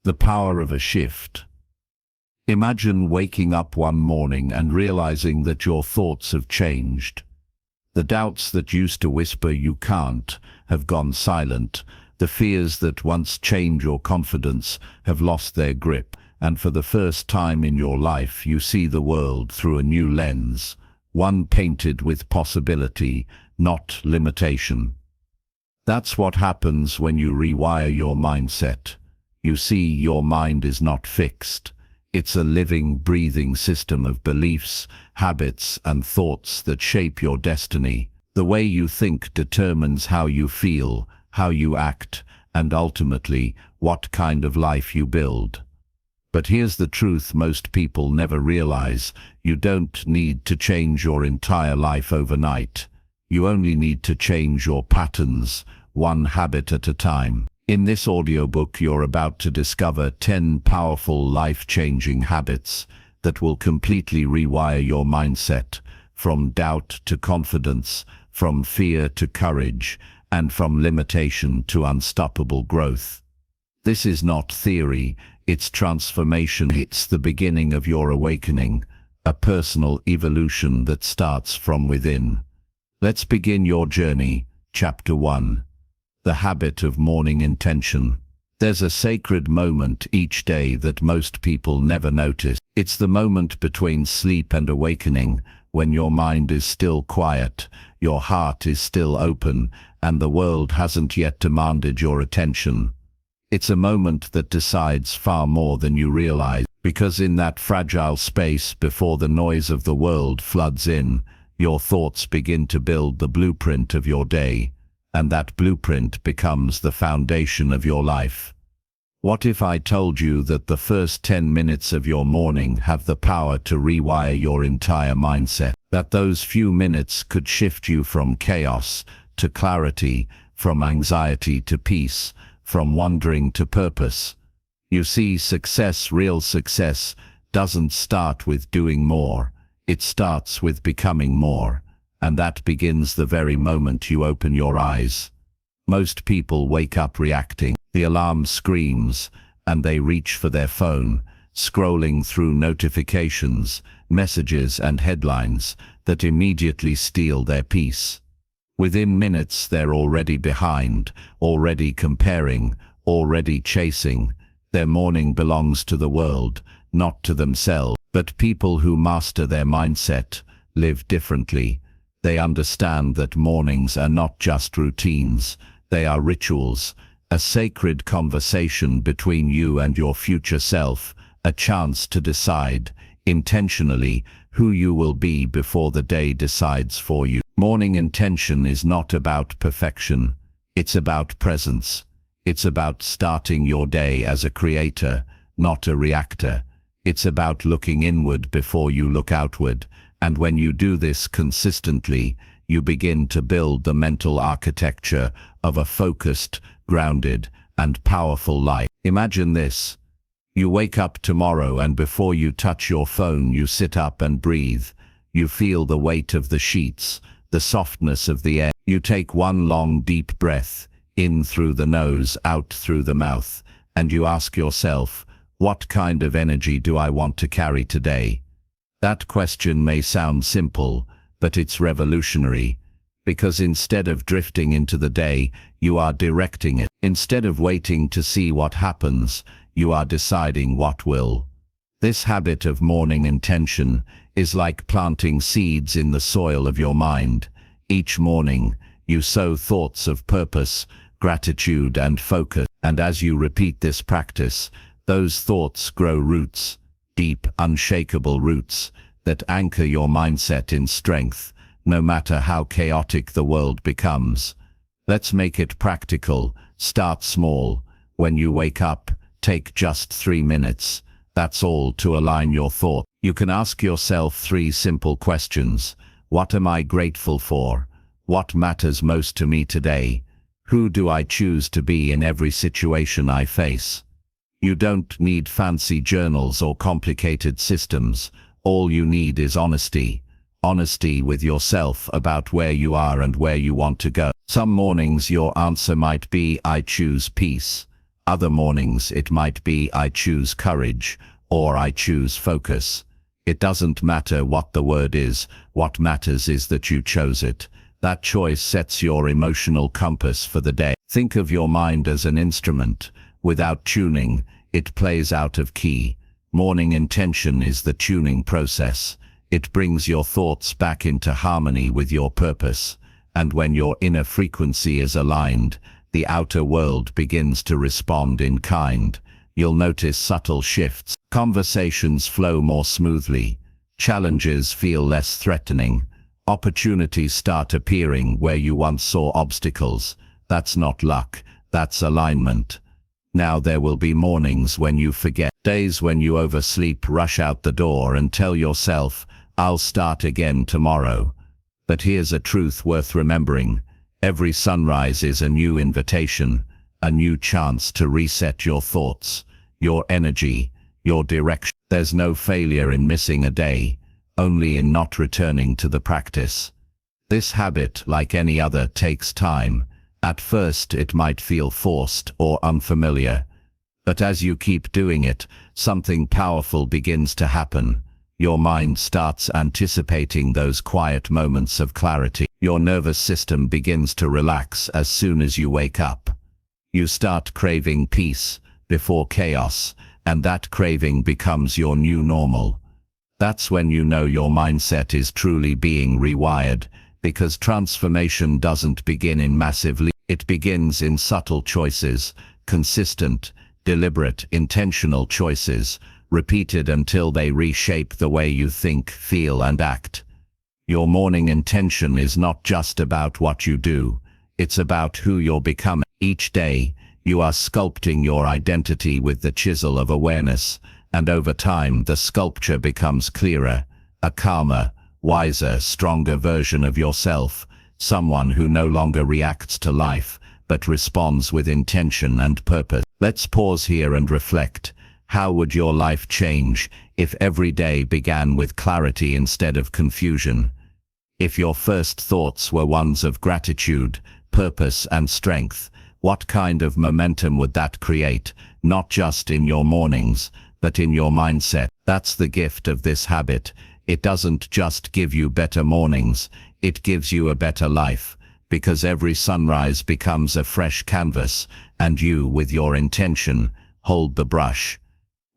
The power of a shift. Imagine waking up one morning and realizing that your thoughts have changed. The doubts that used to whisper you can't have gone silent. The fears that once chained your confidence have lost their grip, and for the first time in your life you see the world through a new lens, one painted with possibility, not limitation. That's what happens when you rewire your mindset. You see, your mind is not fixed. It's a living, breathing system of beliefs, habits, and thoughts that shape your destiny. The way you think determines how you feel, how you act, and ultimately, what kind of life you build. But here's the truth most people never realize. You don't need to change your entire life overnight. You only need to change your patterns, one habit at a time. In this audiobook, you're about to discover 10 powerful, life-changing habits that will completely rewire your mindset, from doubt to confidence, from fear to courage, and from limitation to unstoppable growth. This is not theory, it's transformation. It's the beginning of your awakening, a personal evolution that starts from within. Let's begin your journey. Chapter 1. The habit of morning intention. There's a sacred moment each day that most people never notice. It's the moment between sleep and awakening, when your mind is still quiet, your heart is still open, and the world hasn't yet demanded your attention. It's a moment that decides far more than you realize, because in that fragile space before the noise of the world floods in, your thoughts begin to build the blueprint of your day, and that blueprint becomes the foundation of your life. What if I told you that the first 10 minutes of your morning have the power to rewire your entire mindset? That those few minutes could shift you from chaos to clarity, from anxiety to peace, from wandering to purpose. You see, success, real success, doesn't start with doing more. It starts with becoming more. And that begins the very moment you open your eyes. Most people wake up reacting. The alarm screams, and they reach for their phone, scrolling through notifications, messages, and headlines that immediately steal their peace. Within minutes, they're already behind, already comparing, already chasing. Their morning belongs to the world, not to themselves. But people who master their mindset live differently. They understand that mornings are not just routines, they are rituals, a sacred conversation between you and your future self, a chance to decide, intentionally, who you will be before the day decides for you. Morning intention is not about perfection, it's about presence. It's about starting your day as a creator, not a reactor. It's about looking inward before you look outward. And when you do this consistently, you begin to build the mental architecture of a focused, grounded, and powerful life. Imagine this. You wake up tomorrow, and before you touch your phone, you sit up and breathe. You feel the weight of the sheets, the softness of the air. You take one long, deep breath, in through the nose, out through the mouth, and you ask yourself, what kind of energy do I want to carry today? That question may sound simple, but it's revolutionary, because instead of drifting into the day, you are directing it. Instead of waiting to see what happens, you are deciding what will. This habit of morning intention is like planting seeds in the soil of your mind. Each morning, you sow thoughts of purpose, gratitude, and focus, and as you repeat this practice, those thoughts grow roots, deep, unshakable roots that anchor your mindset in strength, no matter how chaotic the world becomes. Let's make it practical. Start small. When you wake up, take just 3 minutes. That's all, to align your thought. You can ask yourself 3 simple questions. What am I grateful for? What matters most to me today? Who do I choose to be in every situation I face? You don't need fancy journals or complicated systems. All you need is honesty. Honesty with yourself about where you are and where you want to go. Some mornings your answer might be, I choose peace. Other mornings it might be I choose courage or I choose focus. It doesn't matter what the word is, what matters is that you chose it. That choice sets your emotional compass for the day. Think of your mind as an instrument. Without tuning, it plays out of key. Morning intention is the tuning process. It brings your thoughts back into harmony with your purpose. And when your inner frequency is aligned, the outer world begins to respond in kind. You'll notice subtle shifts. Conversations flow more smoothly. Challenges feel less threatening. Opportunities start appearing where you once saw obstacles. That's not luck, that's alignment. Now there will be mornings when you forget, days when you oversleep, rush out the door and tell yourself, I'll start again tomorrow. But here's a truth worth remembering. Every sunrise is a new invitation, a new chance to reset your thoughts, your energy, your direction. There's no failure in missing a day, only in not returning to the practice. This habit, like any other, takes time. At first it might feel forced or unfamiliar, but as you keep doing it, something powerful begins to happen. Your mind starts anticipating those quiet moments of clarity. Your nervous system begins to relax as soon as you wake up. You start craving peace before chaos, and that craving becomes your new normal. That's when you know your mindset is truly being rewired, because transformation doesn't begin in massive leaps. It begins in subtle choices, consistent, deliberate, intentional choices, repeated until they reshape the way you think, feel, and act. Your morning intention is not just about what you do, it's about who you're becoming. Each day, you are sculpting your identity with the chisel of awareness, and over time the sculpture becomes clearer, a calmer, wiser, stronger version of yourself, someone who no longer reacts to life, but responds with intention and purpose. Let's pause here and reflect. How would your life change if every day began with clarity instead of confusion? If your first thoughts were ones of gratitude, purpose, and strength, what kind of momentum would that create, not just in your mornings, but in your mindset? That's the gift of this habit. It doesn't just give you better mornings, it gives you a better life, because every sunrise becomes a fresh canvas, and you, with your intention, hold the brush.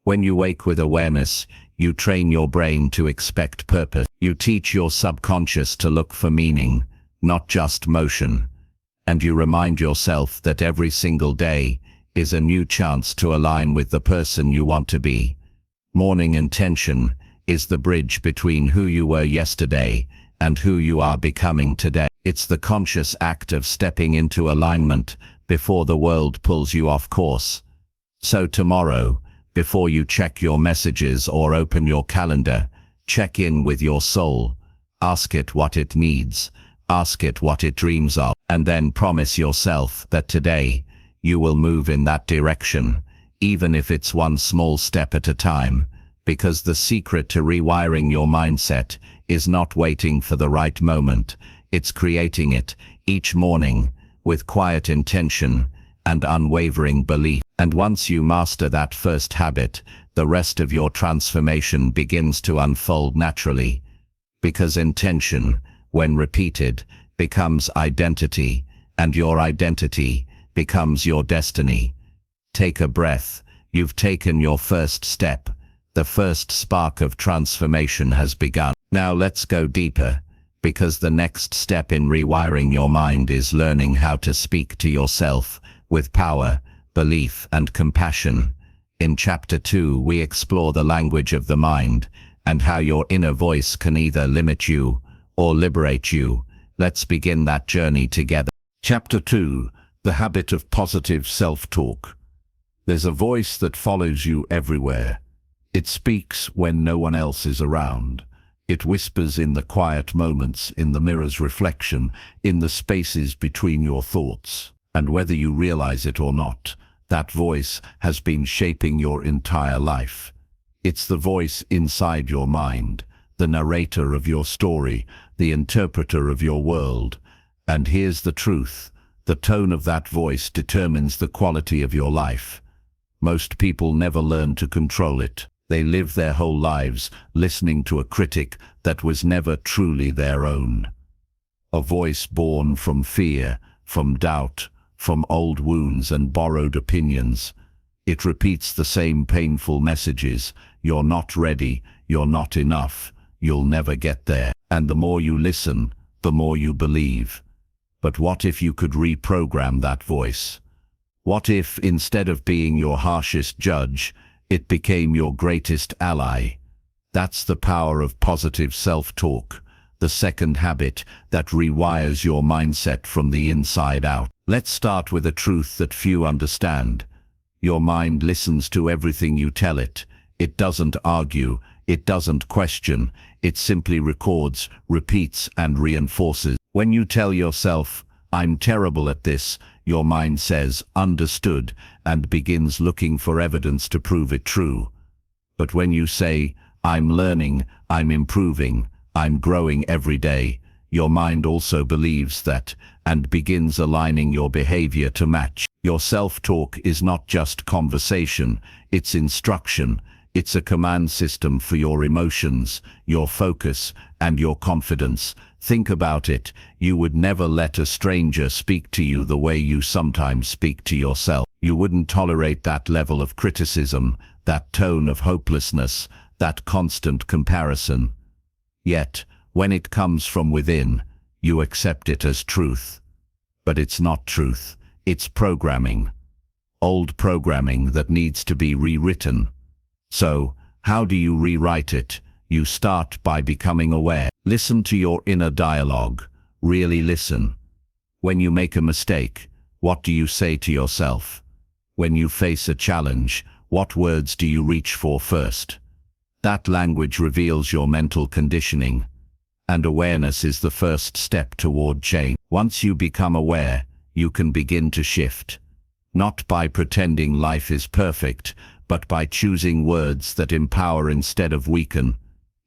When you wake with awareness, you train your brain to expect purpose. You teach your subconscious to look for meaning, not just motion. And you remind yourself that every single day is a new chance to align with the person you want to be. Morning intention is the bridge between who you were yesterday and who you are becoming today. It's the conscious act of stepping into alignment before the world pulls you off course. So tomorrow, before you check your messages or open your calendar, check in with your soul. Ask it what it needs. Ask it what it dreams of. And then promise yourself that today, you will move in that direction, even if it's one small step at a time. Because the secret to rewiring your mindset is not waiting for the right moment. It's creating it each morning with quiet intention and unwavering belief. And once you master that first habit, the rest of your transformation begins to unfold naturally. Because intention, when repeated, becomes identity, and your identity becomes your destiny. Take a breath. You've taken your first step. The first spark of transformation has begun. Now let's go deeper, because the next step in rewiring your mind is learning how to speak to yourself with power, belief, and compassion. In Chapter 2, we explore the language of the mind and how your inner voice can either limit you or liberate you. Let's begin that journey together. Chapter 2, The Habit of Positive Self-Talk. There's a voice that follows you everywhere. It speaks when no one else is around. It whispers in the quiet moments, in the mirror's reflection, in the spaces between your thoughts. And whether you realize it or not, that voice has been shaping your entire life. It's the voice inside your mind, the narrator of your story, the interpreter of your world. And here's the truth. The tone of that voice determines the quality of your life. Most people never learn to control it. They live their whole lives listening to a critic that was never truly their own. A voice born from fear, from doubt, from old wounds and borrowed opinions. It repeats the same painful messages. You're not ready, you're not enough, you'll never get there. And the more you listen, the more you believe. But what if you could reprogram that voice? What if, instead of being your harshest judge, it became your greatest ally? That's the power of positive self-talk, the second habit that rewires your mindset from the inside out. Let's start with a truth that few understand. Your mind listens to everything you tell it. It doesn't argue, it doesn't question, it simply records, repeats, and reinforces. When you tell yourself, "I'm terrible at this," your mind says, "Understood," and begins looking for evidence to prove it true. But when you say, "I'm learning, I'm improving, I'm growing every day," your mind also believes that, and begins aligning your behavior to match. Your self-talk is not just conversation, it's instruction. It's a command system for your emotions, your focus, and your confidence. Think about it. You would never let a stranger speak to you the way you sometimes speak to yourself. You wouldn't tolerate that level of criticism, that tone of hopelessness, that constant comparison. Yet, when it comes from within, you accept it as truth. But it's not truth. It's programming. Old programming that needs to be rewritten. So, how do you rewrite it? You start by becoming aware. Listen to your inner dialogue. Really listen. When you make a mistake, what do you say to yourself? When you face a challenge, what words do you reach for first? That language reveals your mental conditioning. And awareness is the first step toward change. Once you become aware, you can begin to shift. Not by pretending life is perfect, but by choosing words that empower instead of weaken.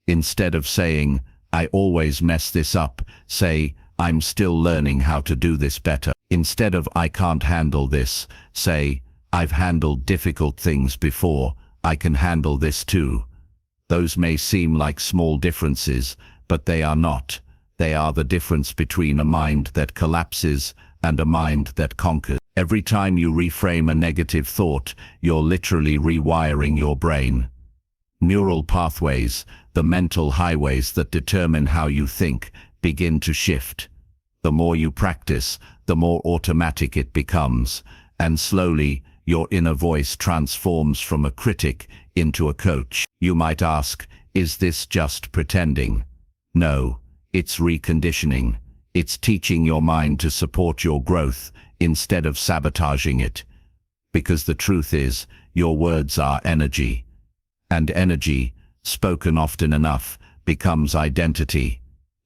Instead of saying, "I always mess this up," say, "I'm still learning how to do this better." Instead of "I can't handle this," say, "I've handled difficult things before, I can handle this too." Those may seem like small differences, but they are not. They are the difference between a mind that collapses and a mind that conquers. Every time you reframe a negative thought, you're literally rewiring your brain. Neural pathways, the mental highways that determine how you think, begin to shift. The more you practice, the more automatic it becomes, and slowly, your inner voice transforms from a critic into a coach. You might ask, is this just pretending? No, it's reconditioning. It's teaching your mind to support your growth instead of sabotaging it. Because the truth is, your words are energy. And energy, spoken often enough, becomes identity.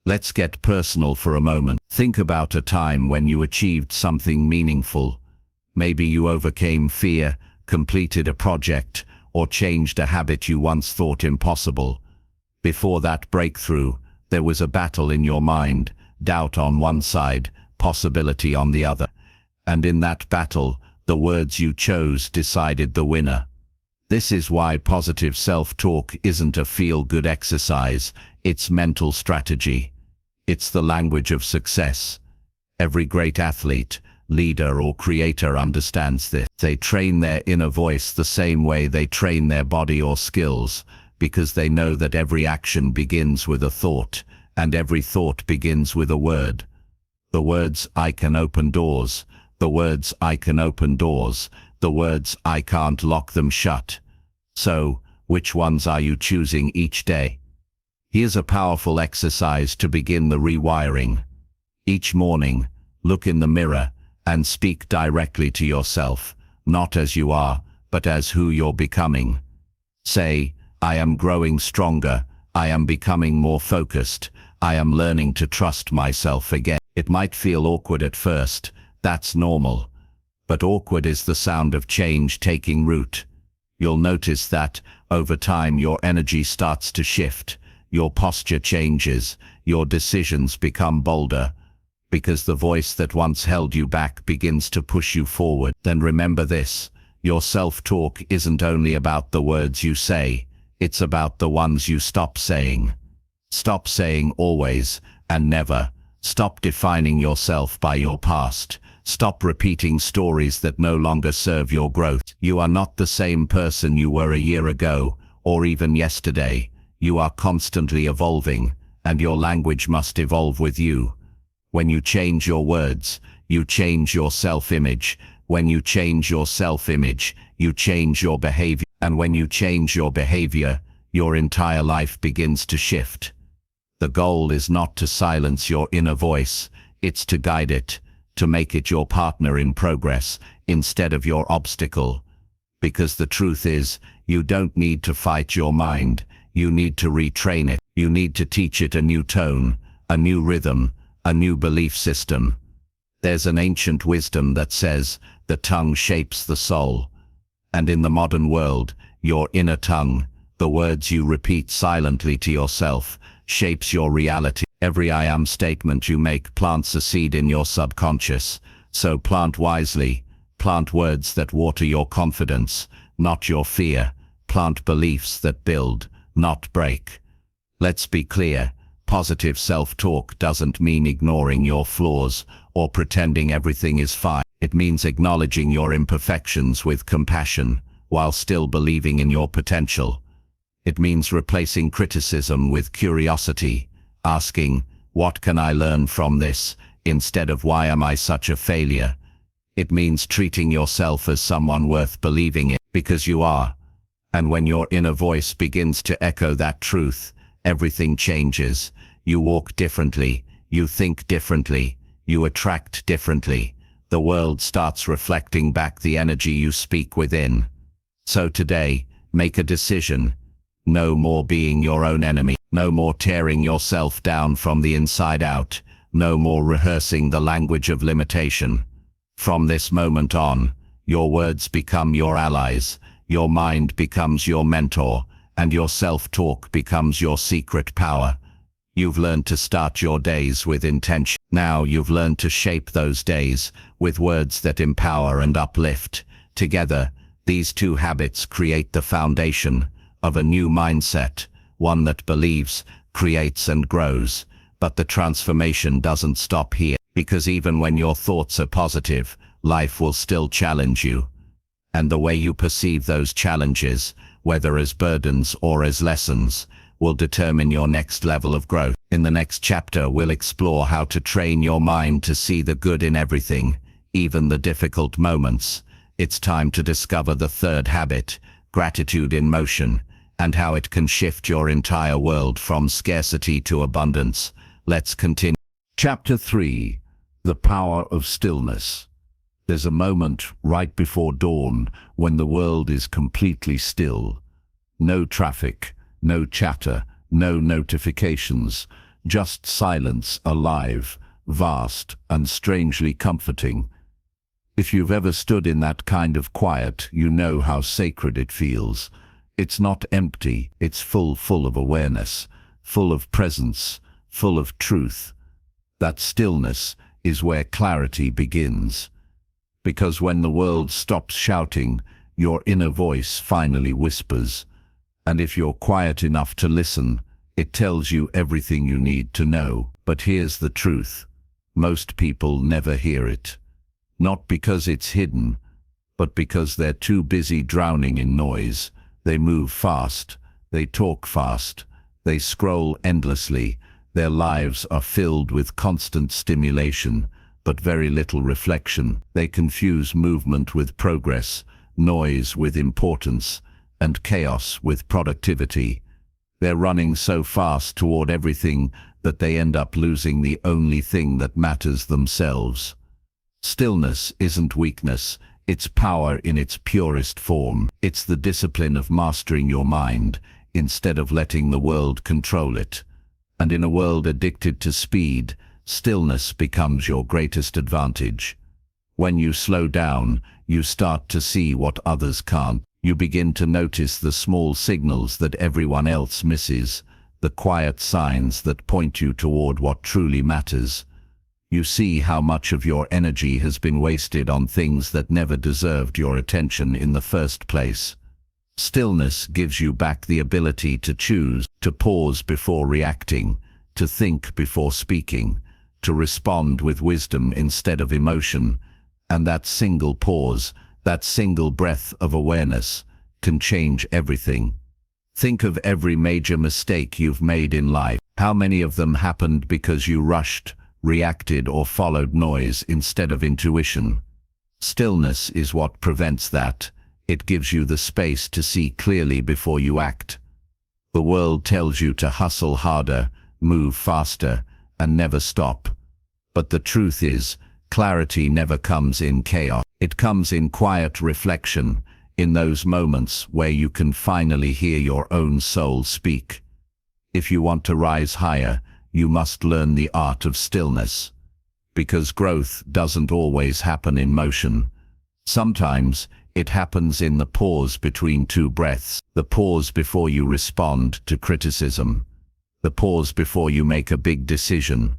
Let's get personal for a moment. Think about a time when you achieved something meaningful. Maybe you overcame fear, completed a project, or changed a habit you once thought impossible. Before that breakthrough, there was a battle in your mind, doubt on one side, possibility on the other. And in that battle, the words you chose decided the winner. This is why positive self-talk isn't a feel-good exercise, it's mental strategy. It's the language of success. Every great athlete, leader or creator understands this. They train their inner voice the same way they train their body or skills, because they know that every action begins with a thought, and every thought begins with a word. The words "I can open doors," the words "I can open doors," the words "I can't lock them shut." So, which ones are you choosing each day? Here's a powerful exercise to begin the rewiring. Each morning, look in the mirror and speak directly to yourself, not as you are, but as who you're becoming. Say, "I am growing stronger, I am becoming more focused, I am learning to trust myself again." It might feel awkward at first, that's normal. But awkward is the sound of change taking root. You'll notice that, over time, your energy starts to shift, your posture changes, your decisions become bolder, because the voice that once held you back begins to push you forward. Then remember this, Your self-talk isn't only about the words you say, it's about the ones you stop saying. Stop saying always and never. Stop defining yourself by your past. Stop repeating stories that no longer serve your growth. You are not the same person you were a year ago, or even yesterday. You are constantly evolving, and your language must evolve with you. When you change your words, you change your self-image. When you change your self-image, you change your behavior. And when you change your behavior, your entire life begins to shift. The goal is not to silence your inner voice, it's to guide it, to make it your partner in progress, instead of your obstacle. Because the truth is, you don't need to fight your mind, you need to retrain it. You need to teach it a new tone, a new rhythm, a new belief system. There's an ancient wisdom that says, the tongue shapes the soul. And in the modern world, your inner tongue, the words you repeat silently to yourself, shapes your reality. Every I am statement you make plants a seed in your subconscious. So plant wisely. Plant words that water your confidence, not your fear. Plant beliefs that build, not break. Let's be clear. Positive self-talk doesn't mean ignoring your flaws or pretending everything is fine. It means acknowledging your imperfections with compassion while still believing in your potential. It means replacing criticism with curiosity, asking, what can I learn from this, instead of why am I such a failure? It means treating yourself as someone worth believing in, because you are. And when your inner voice begins to echo that truth, everything changes. You walk differently, you think differently, you attract differently. The world starts reflecting back the energy you speak within. So today, make a decision. No more being your own enemy. No more tearing yourself down from the inside out. No more rehearsing the language of limitation. From this moment on, your words become your allies, your mind becomes your mentor, and your self-talk becomes your secret power. You've learned to start your days with intention. Now you've learned to shape those days with words that empower and uplift. Together, these two habits create the foundation of a new mindset, one that believes, creates and grows. But the transformation doesn't stop here, because even when your thoughts are positive, life will still challenge you. And the way you perceive those challenges, whether as burdens or as lessons, will determine your next level of growth. In the next chapter, we'll explore how to train your mind to see the good in everything, even the difficult moments. It's time to discover the third habit, gratitude in motion, and how it can shift your entire world from scarcity to abundance. Let's continue. Chapter 3. The Power of Stillness. There's a moment right before dawn when the world is completely still. No traffic, no chatter, no notifications, just silence, alive, vast, and strangely comforting. If you've ever stood in that kind of quiet, you know how sacred it feels. It's not empty, it's full of awareness, full of presence, full of truth. That stillness is where clarity begins. Because when the world stops shouting, your inner voice finally whispers. And if you're quiet enough to listen, it tells you everything you need to know. But here's the truth. Most people never hear it. Not because it's hidden, but because they're too busy drowning in noise. They move fast, they talk fast, they scroll endlessly. Their lives are filled with constant stimulation, but very little reflection. They confuse movement with progress, noise with importance, and chaos with productivity. They're running so fast toward everything that they end up losing the only thing that matters, themselves. Stillness isn't weakness, it's power in its purest form. It's the discipline of mastering your mind instead of letting the world control it. And in a world addicted to speed, stillness becomes your greatest advantage. When you slow down, you start to see what others can't. You begin to notice the small signals that everyone else misses, the quiet signs that point you toward what truly matters. You see how much of your energy has been wasted on things that never deserved your attention in the first place. Stillness gives you back the ability to choose, to pause before reacting, to think before speaking, to respond with wisdom instead of emotion. And that single pause, that single breath of awareness, can change everything. Think of every major mistake you've made in life. How many of them happened because you rushed, reacted, or followed noise instead of intuition? Stillness is what prevents that. It gives you the space to see clearly before you act. The world tells you to hustle harder, move faster, and never stop. But the truth is, clarity never comes in chaos. It comes in quiet reflection, in those moments where you can finally hear your own soul speak. If you want to rise higher, you must learn the art of stillness. Because growth doesn't always happen in motion. Sometimes it happens in the pause between two breaths, the pause before you respond to criticism, the pause before you make a big decision,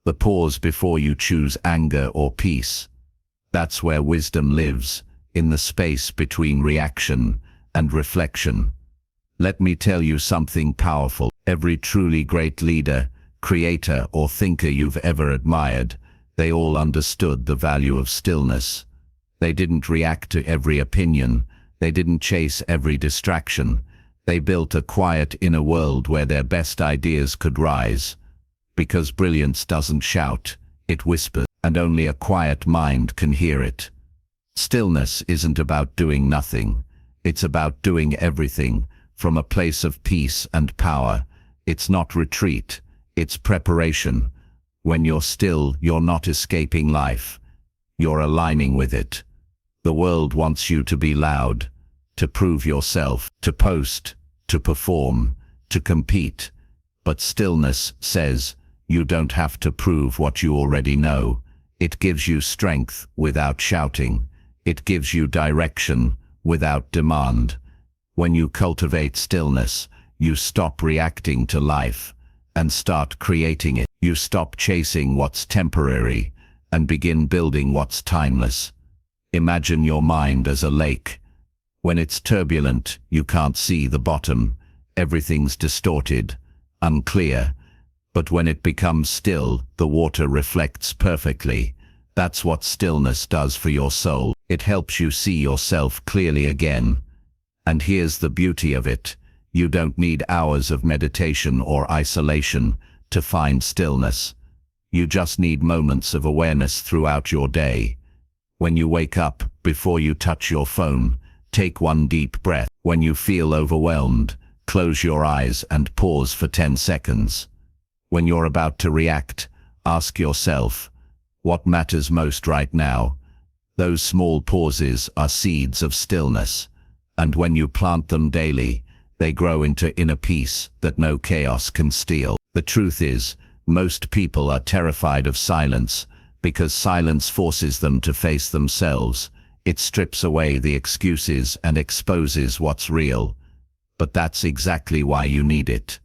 the pause before you choose anger or peace. That's where wisdom lives, in the space between reaction and reflection. Let me tell you something powerful. Every truly great leader, creator, or thinker you've ever admired, they all understood the value of stillness. They didn't react to every opinion. They didn't chase every distraction. They built a quiet inner world where their best ideas could rise. Because brilliance doesn't shout, it whispers, and only a quiet mind can hear it. Stillness isn't about doing nothing. It's about doing everything, from a place of peace and power. It's not retreat, it's preparation. When you're still, you're not escaping life. You're aligning with it. The world wants you to be loud, to prove yourself, to post, to perform, to compete. But stillness says, you don't have to prove what you already know. It gives you strength without shouting. It gives you direction without demand. When you cultivate stillness, you stop reacting to life and start creating it. You stop chasing what's temporary and begin building what's timeless. Imagine your mind as a lake. When it's turbulent, you can't see the bottom. Everything's distorted, unclear. But when it becomes still, the water reflects perfectly. That's what stillness does for your soul. It helps you see yourself clearly again. And here's the beauty of it. You don't need hours of meditation or isolation to find stillness. You just need moments of awareness throughout your day. When you wake up, before you touch your phone, take one deep breath. When you feel overwhelmed, close your eyes and pause for 10 seconds. When you're about to react, ask yourself, what matters most right now? Those small pauses are seeds of stillness. And when you plant them daily, they grow into inner peace that no chaos can steal. The truth is, most people are terrified of silence because silence forces them to face themselves. It strips away the excuses and exposes what's real. But that's exactly why you need it.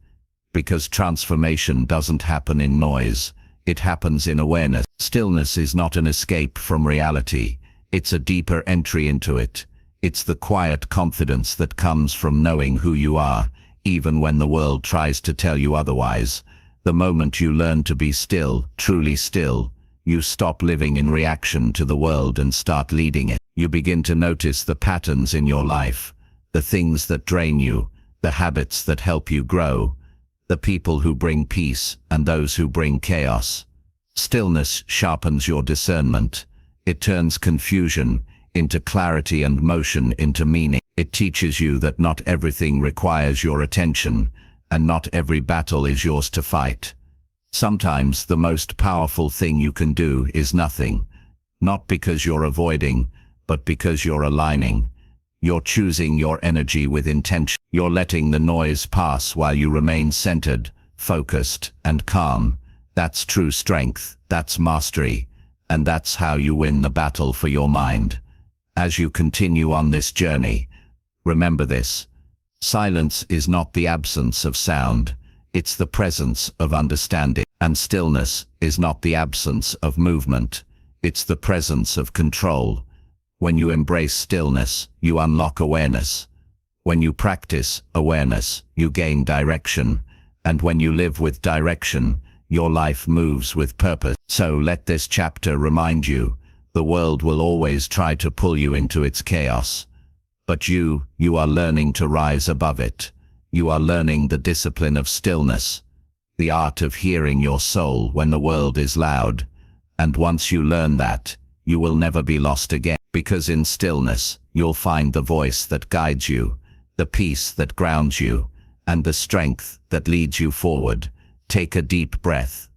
Because transformation doesn't happen in noise, it happens in awareness. Stillness is not an escape from reality, it's a deeper entry into it. It's the quiet confidence that comes from knowing who you are, even when the world tries to tell you otherwise. The moment you learn to be still, truly still, you stop living in reaction to the world and start leading it. You begin to notice the patterns in your life, the things that drain you, the habits that help you grow, the people who bring peace and those who bring chaos. Stillness sharpens your discernment. It turns confusion into clarity and motion into meaning. It teaches you that not everything requires your attention, and not every battle is yours to fight. Sometimes the most powerful thing you can do is nothing. Not because you're avoiding, but because you're aligning. You're choosing your energy with intention. You're letting the noise pass while you remain centered, focused, and calm. That's true strength, that's mastery, and that's how you win the battle for your mind. As you continue on this journey, remember this. Silence is not the absence of sound, it's the presence of understanding. And stillness is not the absence of movement, it's the presence of control. When you embrace stillness, you unlock awareness. When you practice awareness, you gain direction. And when you live with direction, your life moves with purpose. So let this chapter remind you, the world will always try to pull you into its chaos. But you are learning to rise above it. You are learning the discipline of stillness, the art of hearing your soul when the world is loud. And once you learn that, you will never be lost again. Because in stillness, you'll find the voice that guides you, the peace that grounds you, and the strength that leads you forward. Take a deep breath.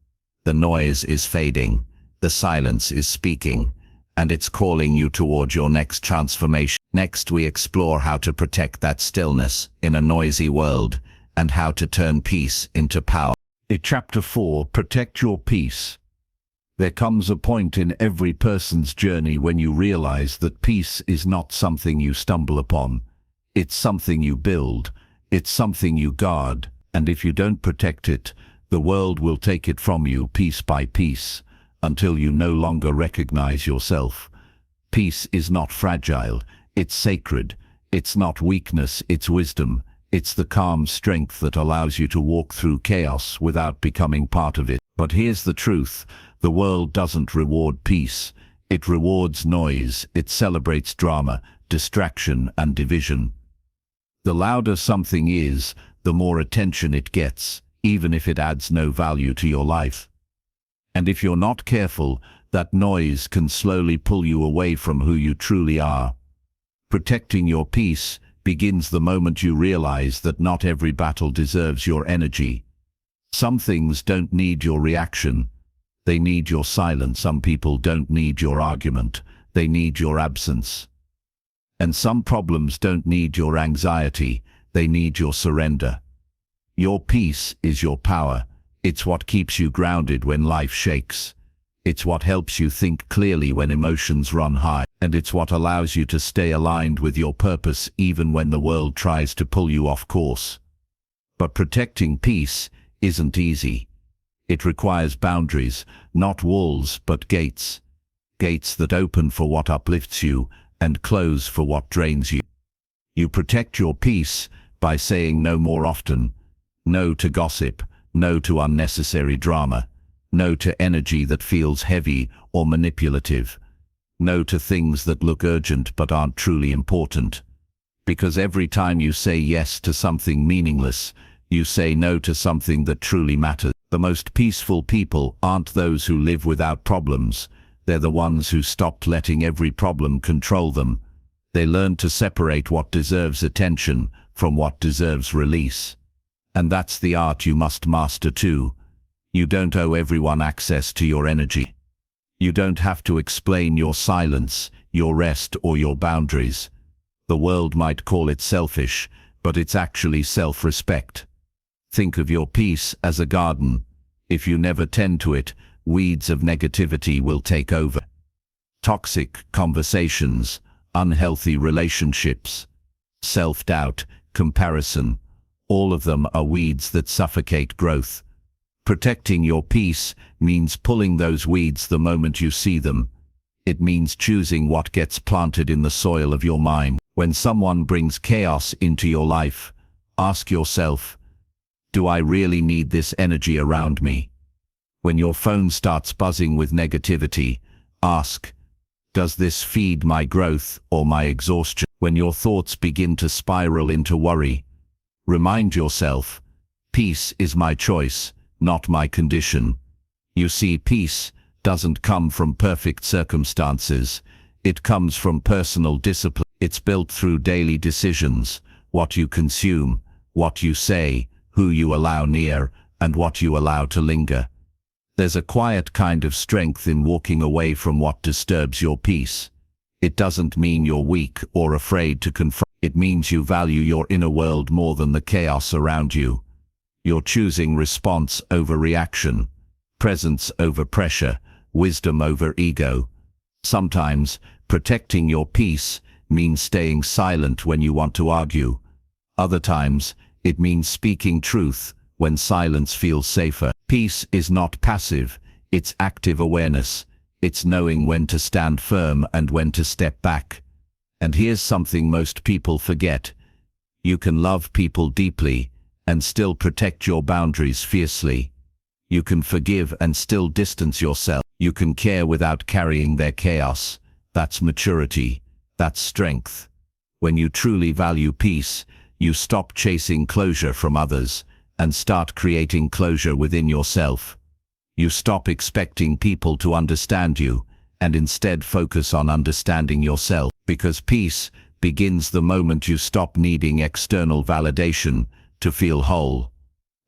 The noise is fading, the silence is speaking, and it's calling you toward your next transformation. Next, we explore how to protect that stillness in a noisy world, and how to turn peace into power. In Chapter 4, Protect Your Peace. There comes a point in every person's journey when you realize that peace is not something you stumble upon. It's something you build. It's something you guard. And if you don't protect it, the world will take it from you piece by piece, until you no longer recognize yourself. Peace is not fragile. It's sacred. It's not weakness, it's wisdom. It's the calm strength that allows you to walk through chaos without becoming part of it. But here's the truth. The world doesn't reward peace. It rewards noise. It celebrates drama, distraction, and division. The louder something is, the more attention it gets, even if it adds no value to your life. And if you're not careful, that noise can slowly pull you away from who you truly are. Protecting your peace begins the moment you realize that not every battle deserves your energy. Some things don't need your reaction. They need your silence. Some people don't need your argument. They need your absence. And some problems don't need your anxiety. They need your surrender. Your peace is your power. It's what keeps you grounded when life shakes. It's what helps you think clearly when emotions run high. And it's what allows you to stay aligned with your purpose even when the world tries to pull you off course. But protecting peace isn't easy. It requires boundaries, not walls, but gates. Gates that open for what uplifts you and close for what drains you. You protect your peace by saying no more often. No to gossip, no to unnecessary drama, no to energy that feels heavy or manipulative, no to things that look urgent but aren't truly important. Because every time you say yes to something meaningless, you say no to something that truly matters. The most peaceful people aren't those who live without problems. They're the ones who stopped letting every problem control them. They learned to separate what deserves attention from what deserves release. And that's the art you must master too. You don't owe everyone access to your energy. You don't have to explain your silence, your rest, or your boundaries. The world might call it selfish, but it's actually self-respect. Think of your peace as a garden. If you never tend to it, weeds of negativity will take over. Toxic conversations, unhealthy relationships, self-doubt, comparison, all of them are weeds that suffocate growth. Protecting your peace means pulling those weeds the moment you see them. It means choosing what gets planted in the soil of your mind. When someone brings chaos into your life, ask yourself, do I really need this energy around me? When your phone starts buzzing with negativity, ask, does this feed my growth or my exhaustion? When your thoughts begin to spiral into worry, remind yourself, peace is my choice, not my condition. You see, peace doesn't come from perfect circumstances. It comes from personal discipline. It's built through daily decisions, what you consume, what you say, who you allow near, and what you allow to linger. There's a quiet kind of strength in walking away from what disturbs your peace. It doesn't mean you're weak or afraid to confront. It means you value your inner world more than the chaos around you. You're choosing response over reaction, presence over pressure, wisdom over ego. Sometimes, protecting your peace means staying silent when you want to argue. Other times, it means speaking truth when silence feels safer. Peace is not passive, it's active awareness. It's knowing when to stand firm and when to step back. And here's something most people forget. You can love people deeply and still protect your boundaries fiercely. You can forgive and still distance yourself. You can care without carrying their chaos. That's maturity. That's strength. When you truly value peace, you stop chasing closure from others and start creating closure within yourself. You stop expecting people to understand you and instead focus on understanding yourself, because peace begins the moment you stop needing external validation to feel whole.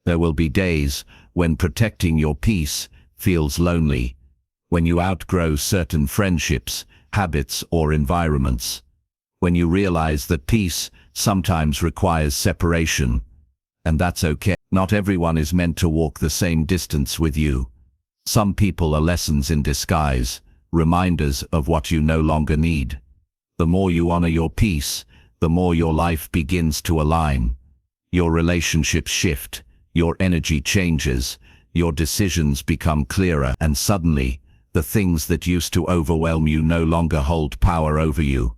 There will be days when protecting your peace feels lonely, when you outgrow certain friendships, habits, or environments, when you realize that peace sometimes requires separation, and that's okay. Not everyone is meant to walk the same distance with you. Some people are lessons in disguise, reminders of what you no longer need. The more you honor your peace, the more your life begins to align. Your relationships shift, your energy changes, your decisions become clearer, and suddenly, the things that used to overwhelm you no longer hold power over you.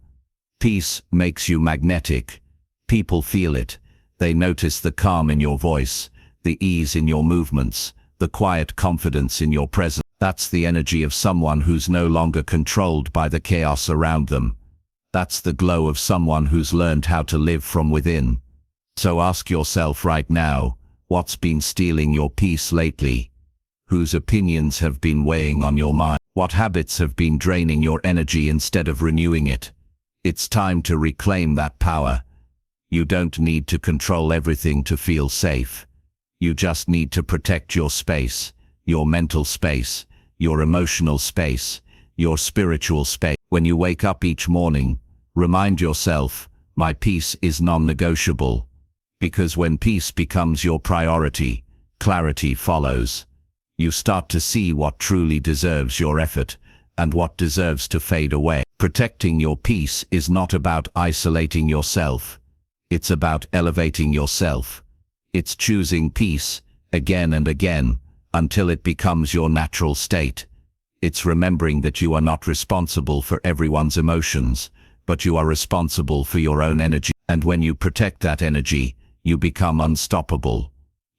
Peace makes you magnetic. People feel it. They notice the calm in your voice, the ease in your movements, the quiet confidence in your presence. That's the energy of someone who's no longer controlled by the chaos around them. That's the glow of someone who's learned how to live from within. So ask yourself right now, what's been stealing your peace lately? Whose opinions have been weighing on your mind? What habits have been draining your energy instead of renewing it? It's time to reclaim that power. You don't need to control everything to feel safe. You just need to protect your space, your mental space, your emotional space, your spiritual space. When you wake up each morning, remind yourself, my peace is non-negotiable. Because when peace becomes your priority, clarity follows. You start to see what truly deserves your effort and what deserves to fade away. Protecting your peace is not about isolating yourself. It's about elevating yourself. It's choosing peace again and again until it becomes your natural state. It's remembering that you are not responsible for everyone's emotions, but you are responsible for your own energy. And when you protect that energy, you become unstoppable.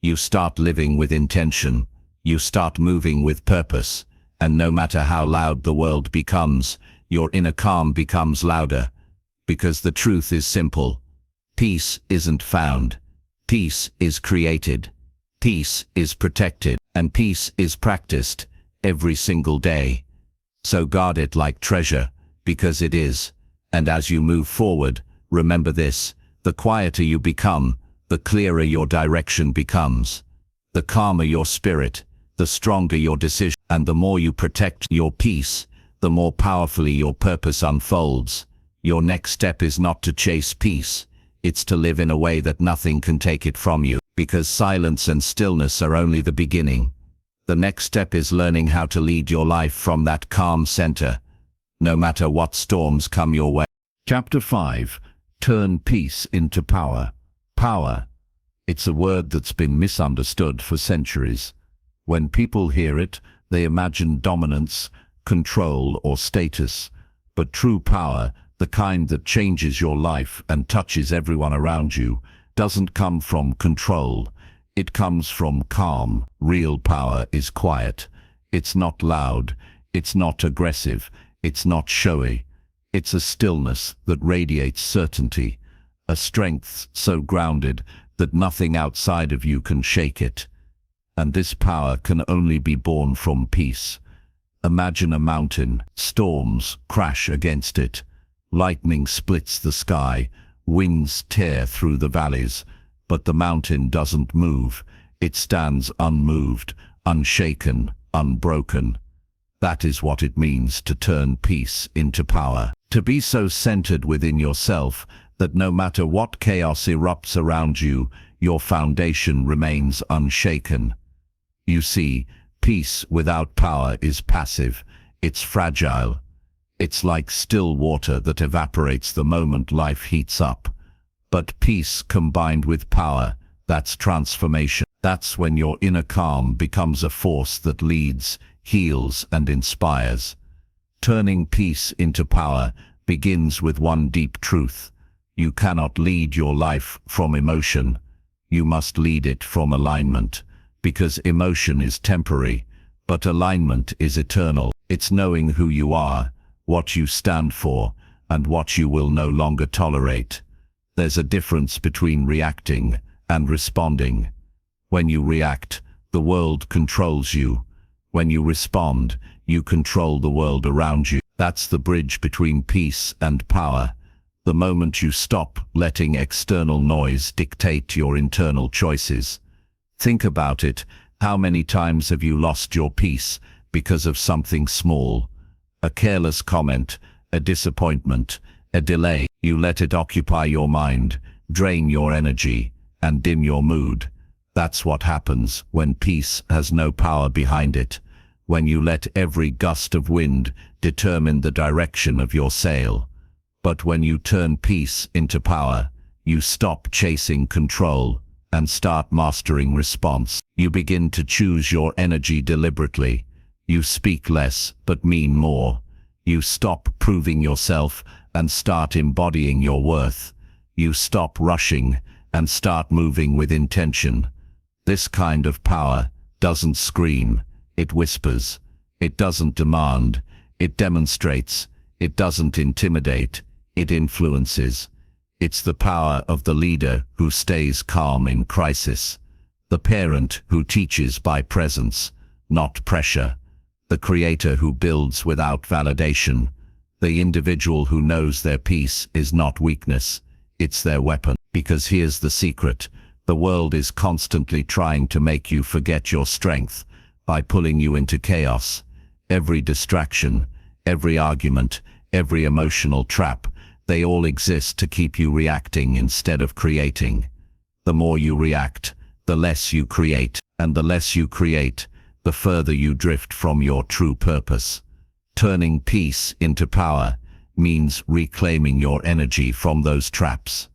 You start living with intention. You start moving with purpose. And no matter how loud the world becomes, your inner calm becomes louder. Because the truth is simple. Peace isn't found. Peace is created. Peace is protected. And peace is practiced every single day. So guard it like treasure, because it is. And as you move forward, remember this: the quieter you become, the clearer your direction becomes. The calmer your spirit, the stronger your decision. And the more you protect your peace, the more powerfully your purpose unfolds. Your next step is not to chase peace. It's to live in a way that nothing can take it from you, because silence and stillness are only the beginning. The next step is learning how to lead your life from that calm center, no matter what storms come your way. Chapter 5. Turn peace into power. Power. It's a word that's been misunderstood for centuries. When people hear it, they imagine dominance, control, or status. But true power, the kind that changes your life and touches everyone around you, doesn't come from control. It comes from calm. Real power is quiet. It's not loud. It's not aggressive. It's not showy. It's a stillness that radiates certainty, a strength so grounded that nothing outside of you can shake it. And this power can only be born from peace. Imagine a mountain. Storms crash against it. Lightning splits the sky. Winds tear through the valleys. But the mountain doesn't move. It stands unmoved, unshaken, unbroken. That is what it means to turn peace into power. To be so centered within yourself that no matter what chaos erupts around you, your foundation remains unshaken. You see, peace without power is passive. It's fragile. It's like still water that evaporates the moment life heats up. But peace combined with power, that's transformation. That's when your inner calm becomes a force that leads, heals, and inspires. Turning peace into power begins with one deep truth. You cannot lead your life from emotion. You must lead it from alignment, because emotion is temporary, but alignment is eternal. It's knowing who you are, what you stand for, and what you will no longer tolerate. There's a difference between reacting and responding. When you react, the world controls you. When you respond, you control the world around you. That's the bridge between peace and power. The moment you stop letting external noise dictate your internal choices. Think about it. How many times have you lost your peace because of something small? A careless comment, a disappointment, a delay. You let it occupy your mind, drain your energy, and dim your mood. That's what happens when peace has no power behind it. When you let every gust of wind determine the direction of your sail. But when you turn peace into power, you stop chasing control and start mastering response. You begin to choose your energy deliberately. You speak less but mean more. You stop proving yourself and start embodying your worth. You stop rushing and start moving with intention. This kind of power doesn't scream, it whispers. It doesn't demand, it demonstrates. It doesn't intimidate, it influences. It's the power of the leader who stays calm in crisis. The parent who teaches by presence, not pressure. The creator who builds without validation. The individual who knows their peace is not weakness, it's their weapon. Because here's the secret. The world is constantly trying to make you forget your strength by pulling you into chaos. Every distraction, every argument, every emotional trap, they all exist to keep you reacting instead of creating. The more you react, the less you create, and the less you create, the further you drift from your true purpose. Turning peace into power means reclaiming your energy from those traps.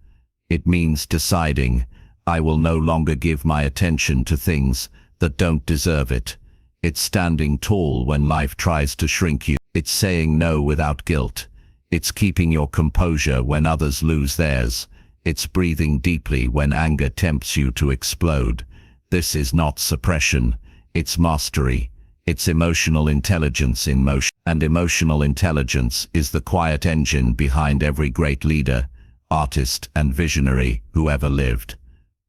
It means deciding, I will no longer give my attention to things that don't deserve it. It's standing tall when life tries to shrink you. It's saying no without guilt. It's keeping your composure when others lose theirs. It's breathing deeply when anger tempts you to explode. This is not suppression, it's mastery. It's emotional intelligence in motion. And emotional intelligence is the quiet engine behind every great leader, artist, and visionary who ever lived.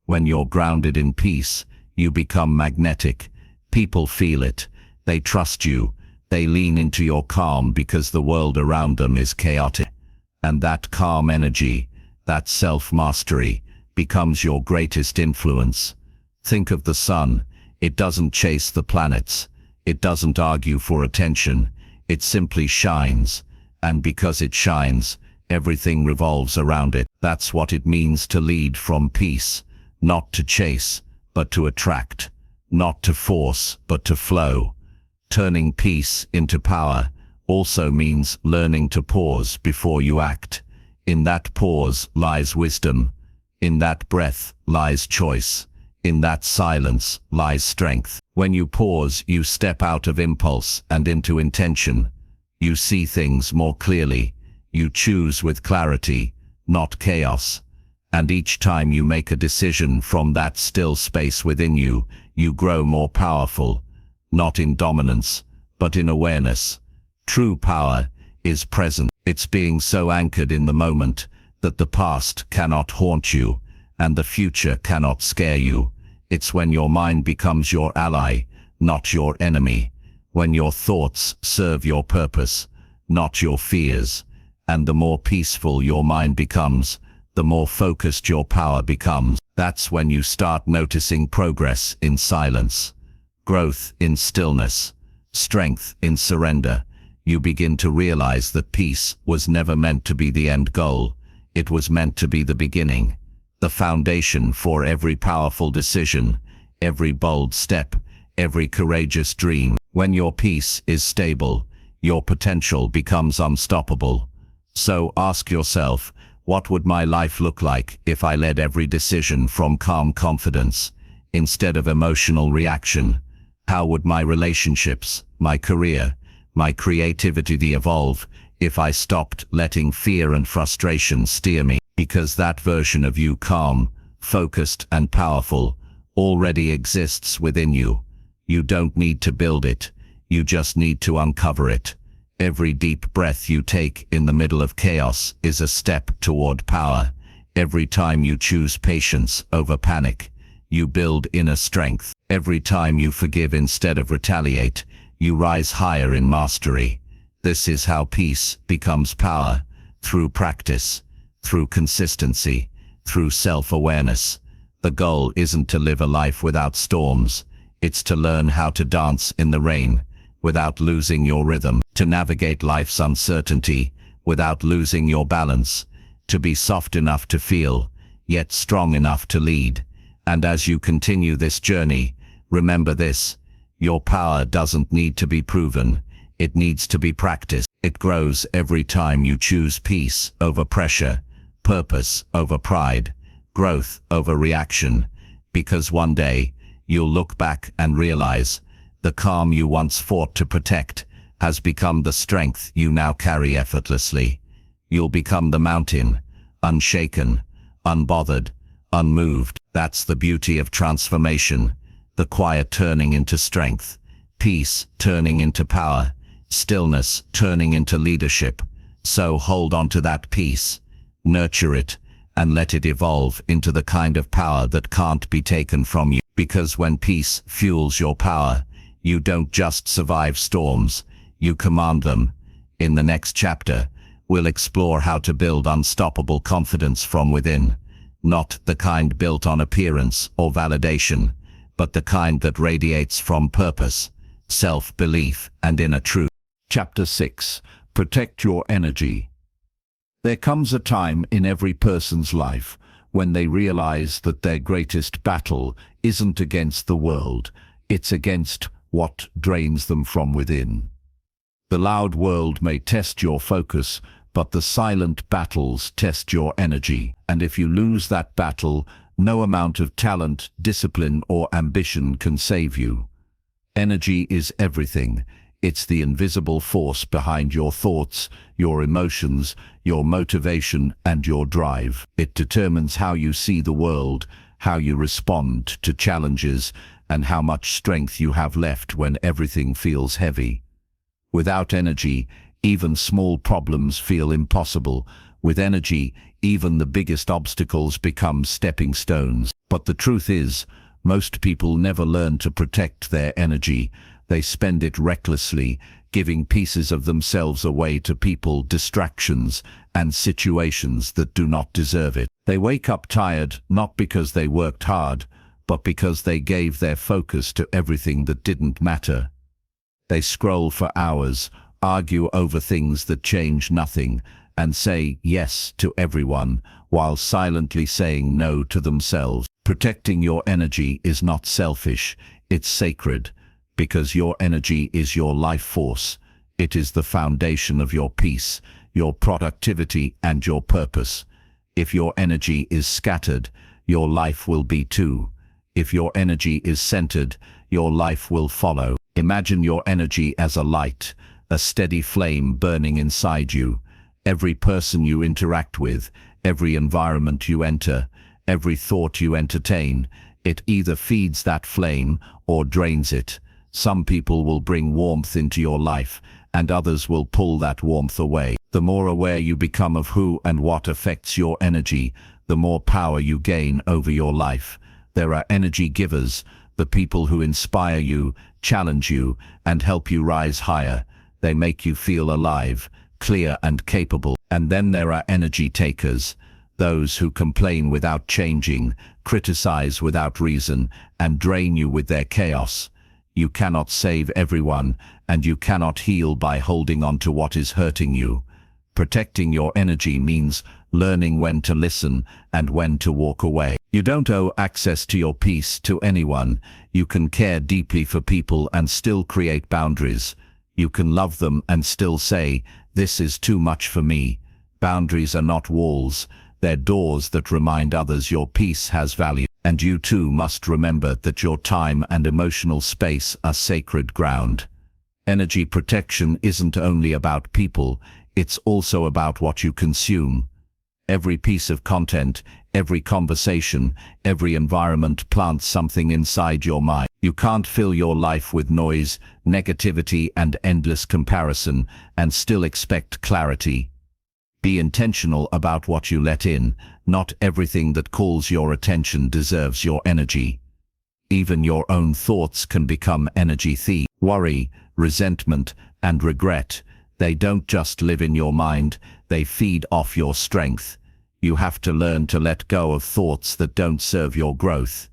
When you're grounded in peace, you become magnetic. People feel it. They trust you. They lean into your calm because the world around them is chaotic. And that calm energy, that self-mastery, becomes your greatest influence. Think of the sun. It doesn't chase the planets. It doesn't argue for attention. It simply shines. And because it shines, everything revolves around it. That's what it means to lead from peace. Not to chase, but to attract. Not to force, but to flow. Turning peace into power also means learning to pause before you act. In that pause lies wisdom. In that breath lies choice. In that silence lies strength. When you pause, you step out of impulse and into intention. You see things more clearly. You choose with clarity, not chaos. And each time you make a decision from that still space within you, you grow more powerful. Not in dominance, but in awareness. True power is present. It's being so anchored in the moment that the past cannot haunt you and the future cannot scare you. It's when your mind becomes your ally, not your enemy. When your thoughts serve your purpose, not your fears. And the more peaceful your mind becomes, the more focused your power becomes. That's when you start noticing progress in silence. Growth in stillness, strength in surrender. You begin to realize that peace was never meant to be the end goal. It was meant to be the beginning, the foundation for every powerful decision, every bold step, every courageous dream. When your peace is stable, your potential becomes unstoppable. So ask yourself, what would my life look like if I led every decision from calm confidence? instead of emotional reaction? How would my relationships, my career, my creativity evolve if I stopped letting fear and frustration steer me? Because that version of you, calm, focused and powerful, already exists within you. You don't need to build it, you just need to uncover it. Every deep breath you take in the middle of chaos is a step toward power. Every time you choose patience over panic, you build inner strength. Every time you forgive instead of retaliate, you rise higher in mastery. This is how peace becomes power, through practice, through consistency, through self-awareness. The goal isn't to live a life without storms, it's to learn how to dance in the rain without losing your rhythm, to navigate life's uncertainty without losing your balance, to be soft enough to feel, yet strong enough to lead. And as you continue this journey, remember this: your power doesn't need to be proven, it needs to be practiced. It grows every time you choose peace over pressure, purpose over pride, growth over reaction, because one day you'll look back and realize the calm you once fought to protect has become the strength you now carry effortlessly. You'll become the mountain, unshaken, unbothered, unmoved. That's the beauty of transformation, the quiet turning into strength, peace turning into power, stillness turning into leadership. So hold on to that peace, nurture it, and let it evolve into the kind of power that can't be taken from you. Because when peace fuels your power, you don't just survive storms, you command them. In the next chapter, we'll explore how to build unstoppable confidence from within. Not the kind built on appearance or validation, but the kind that radiates from purpose, self-belief, and inner truth. Chapter 6. Protect your energy. There comes a time in every person's life when they realize that their greatest battle isn't against the world, it's against what drains them from within. The loud world may test your focus, but the silent battles test your energy. And if you lose that battle, no amount of talent, discipline, or ambition can save you. Energy is everything. It's the invisible force behind your thoughts, your emotions, your motivation, and your drive. It determines how you see the world, how you respond to challenges, and how much strength you have left when everything feels heavy. Without energy, even small problems feel impossible. With energy, even the biggest obstacles become stepping stones. But the truth is, most people never learn to protect their energy. They spend it recklessly, giving pieces of themselves away to people, distractions, and situations that do not deserve it. They wake up tired, not because they worked hard, but because they gave their focus to everything that didn't matter. They scroll for hours, argue over things that change nothing, and say yes to everyone, while silently saying no to themselves. Protecting your energy is not selfish, it's sacred, because your energy is your life force. It is the foundation of your peace, your productivity, and your purpose. If your energy is scattered, your life will be too. If your energy is centered, your life will follow. Imagine your energy as a light, a steady flame burning inside you. Every person you interact with, every environment you enter, every thought you entertain, it either feeds that flame or drains it. Some people will bring warmth into your life, and others will pull that warmth away. The more aware you become of who and what affects your energy, the more power you gain over your life. There are energy givers, the people who inspire you, challenge you, and help you rise higher. They make you feel alive, clear, and capable. And then there are energy takers, those who complain without changing, criticize without reason, and drain you with their chaos. You cannot save everyone, and you cannot heal by holding on to what is hurting you. Protecting your energy means learning when to listen and when to walk away. You don't owe access to your peace to anyone. You can care deeply for people and still create boundaries. You can love them and still say, "This is too much for me." Boundaries are not walls. They're doors that remind others your peace has value. And you too must remember that your time and emotional space are sacred ground. Energy protection isn't only about people, it's also about what you consume. Every piece of content, every conversation, every environment plants something inside your mind. You can't fill your life with noise, negativity, and endless comparison and still expect clarity. Be intentional about what you let in. Not everything that calls your attention deserves your energy. Even your own thoughts can become energy thieves. Worry, resentment, and regret, they don't just live in your mind, they feed off your strength. You have to learn to let go of thoughts that don't serve your growth.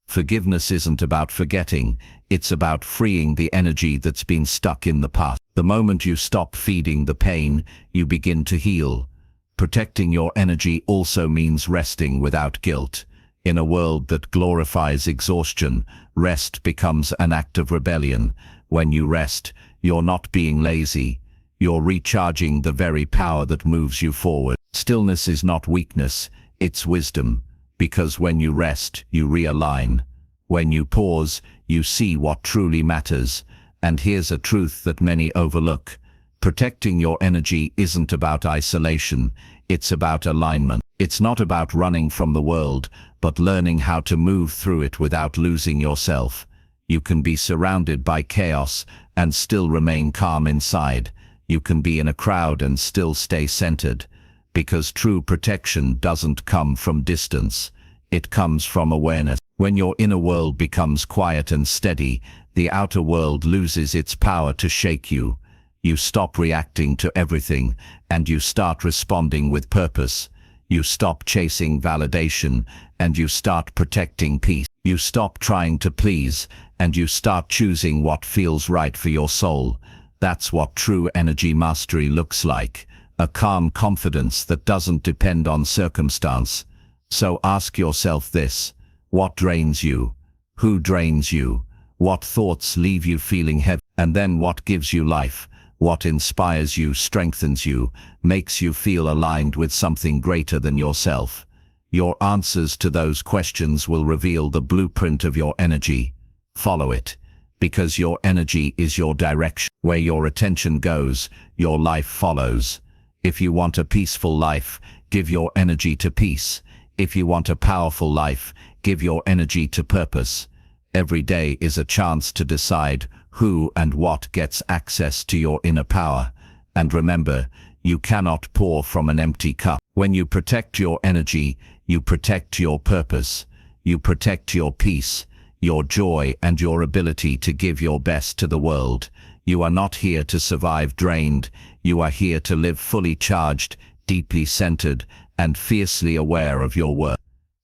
Forgiveness isn't about forgetting, it's about freeing the energy that's been stuck in the past. The moment you stop feeding the pain, you begin to heal. Protecting your energy also means resting without guilt. In a world that glorifies exhaustion, rest becomes an act of rebellion. When you rest, you're not being lazy. You're recharging the very power that moves you forward. Stillness is not weakness, it's wisdom. Because when you rest, you realign. When you pause, you see what truly matters. And here's a truth that many overlook. Protecting your energy isn't about isolation, it's about alignment. It's not about running from the world, but learning how to move through it without losing yourself. You can be surrounded by chaos and still remain calm inside. You can be in a crowd and still stay centered. Because true protection doesn't come from distance, it comes from awareness. When your inner world becomes quiet and steady, the outer world loses its power to shake you. You stop reacting to everything, and you start responding with purpose. You stop chasing validation, and you start protecting peace. You stop trying to please, and you start choosing what feels right for your soul. That's what true energy mastery looks like. A calm confidence that doesn't depend on circumstance. So ask yourself this: what drains you? Who drains you? What thoughts leave you feeling heavy? And then what gives you life? What inspires you, strengthens you, makes you feel aligned with something greater than yourself? Your answers to those questions will reveal the blueprint of your energy. Follow it, because your energy is your direction. Where your attention goes, your life follows. If you want a peaceful life, give your energy to peace. If you want a powerful life, give your energy to purpose. Every day is a chance to decide who and what gets access to your inner power. And remember, you cannot pour from an empty cup. When you protect your energy, you protect your purpose. You protect your peace, your joy, and your ability to give your best to the world. You are not here to survive drained. You are here to live fully charged, deeply centered, and fiercely aware of your worth.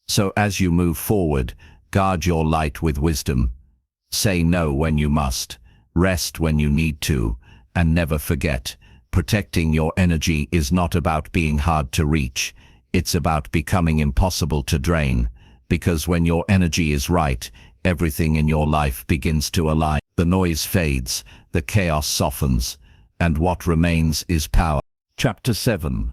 So as you move forward, guard your light with wisdom. Say no when you must, rest when you need to, and never forget, protecting your energy is not about being hard to reach, it's about becoming impossible to drain. Because when your energy is right, everything in your life begins to align. The noise fades, the chaos softens, and what remains is power. Chapter 7.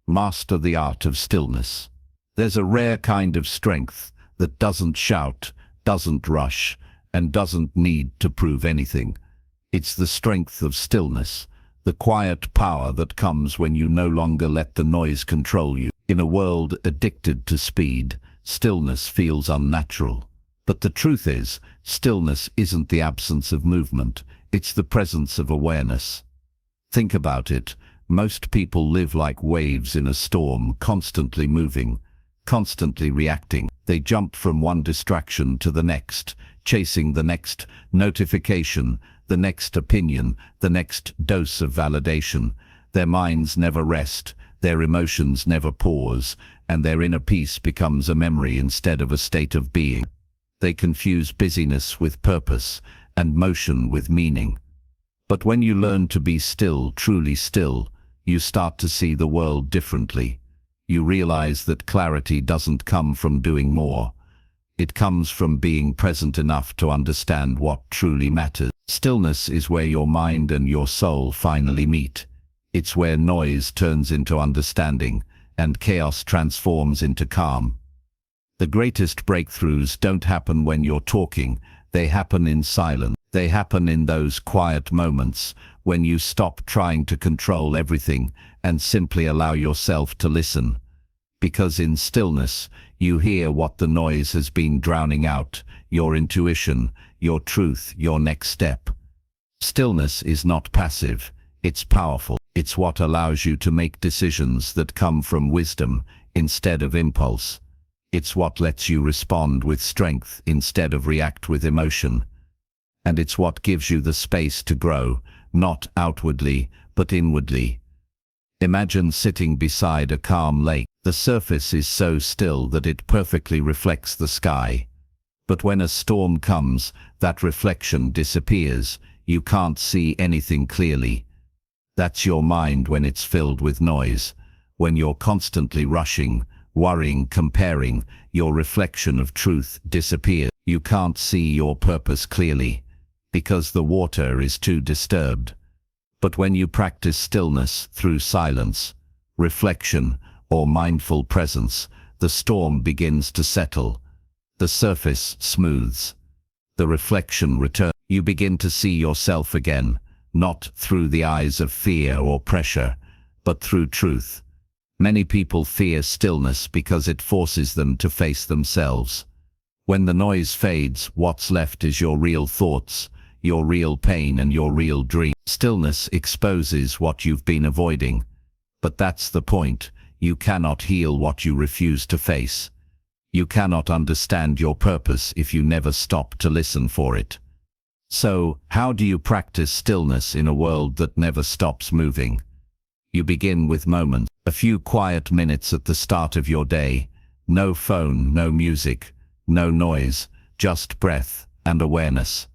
Master the Art of Stillness. There's a rare kind of strength that doesn't shout, doesn't rush, and doesn't need to prove anything. It's the strength of stillness, the quiet power that comes when you no longer let the noise control you. In a world addicted to speed, stillness feels unnatural. But the truth is, stillness isn't the absence of movement, it's the presence of awareness. Think about it. Most people live like waves in a storm, constantly moving, constantly reacting. They jump from one distraction to the next, chasing the next notification, the next opinion, the next dose of validation. Their minds never rest, their emotions never pause, and their inner peace becomes a memory instead of a state of being. They confuse busyness with purpose, and motion with meaning. But when you learn to be still, truly still, you start to see the world differently. You realize that clarity doesn't come from doing more. It comes from being present enough to understand what truly matters. Stillness is where your mind and your soul finally meet. It's where noise turns into understanding, and chaos transforms into calm. The greatest breakthroughs don't happen when you're talking, they happen in silence. They happen in those quiet moments when you stop trying to control everything and simply allow yourself to listen. Because in stillness, you hear what the noise has been drowning out, your intuition, your truth, your next step. Stillness is not passive, it's powerful. It's what allows you to make decisions that come from wisdom instead of impulse. It's what lets you respond with strength instead of react with emotion. And it's what gives you the space to grow, not outwardly, but inwardly. Imagine sitting beside a calm lake. The surface is so still that it perfectly reflects the sky. But when a storm comes, that reflection disappears. You can't see anything clearly. That's your mind when it's filled with noise. When you're constantly rushing, worrying, comparing, your reflection of truth disappears. You can't see your purpose clearly, because the water is too disturbed. But when you practice stillness through silence, reflection, or mindful presence, the storm begins to settle. The surface smooths. The reflection returns. You begin to see yourself again, not through the eyes of fear or pressure, but through truth. Many people fear stillness because it forces them to face themselves. When the noise fades, what's left is your real thoughts, your real pain and your real dream. Stillness exposes what you've been avoiding. But that's the point. You cannot heal what you refuse to face. You cannot understand your purpose if you never stop to listen for it. So, how do you practice stillness in a world that never stops moving? You begin with moments, a few quiet minutes at the start of your day. No phone, no music, no noise, just breath and awareness.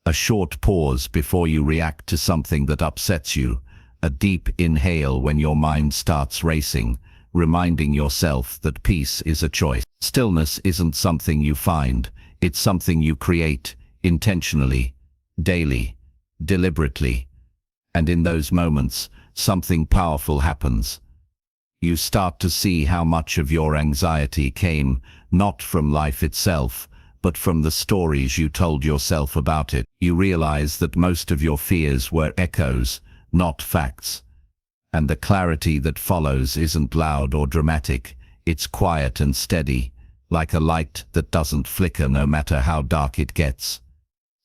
A short pause before you react to something that upsets you. A deep inhale when your mind starts racing, reminding yourself that peace is a choice. Stillness isn't something you find, it's something you create, intentionally, daily, deliberately. And in those moments, something powerful happens. You start to see how much of your anxiety came, not from life itself, but from the stories you told yourself about it. You realize that most of your fears were echoes, not facts. And the clarity that follows isn't loud or dramatic, it's quiet and steady, like a light that doesn't flicker no matter how dark it gets.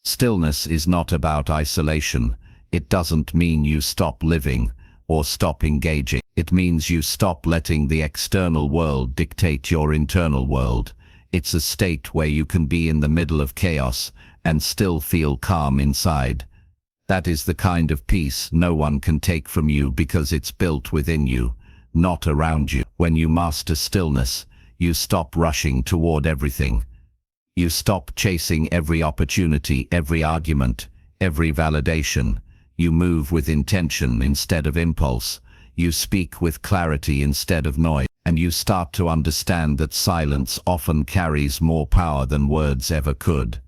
Stillness is not about isolation. It doesn't mean you stop living or stop engaging. It means you stop letting the external world dictate your internal world. It's a state where you can be in the middle of chaos and still feel calm inside. That is the kind of peace no one can take from you because it's built within you, not around you. When you master stillness, you stop rushing toward everything. You stop chasing every opportunity, every argument, every validation. You move with intention instead of impulse. You speak with clarity instead of noise. And you start to understand that silence often carries more power than words ever could.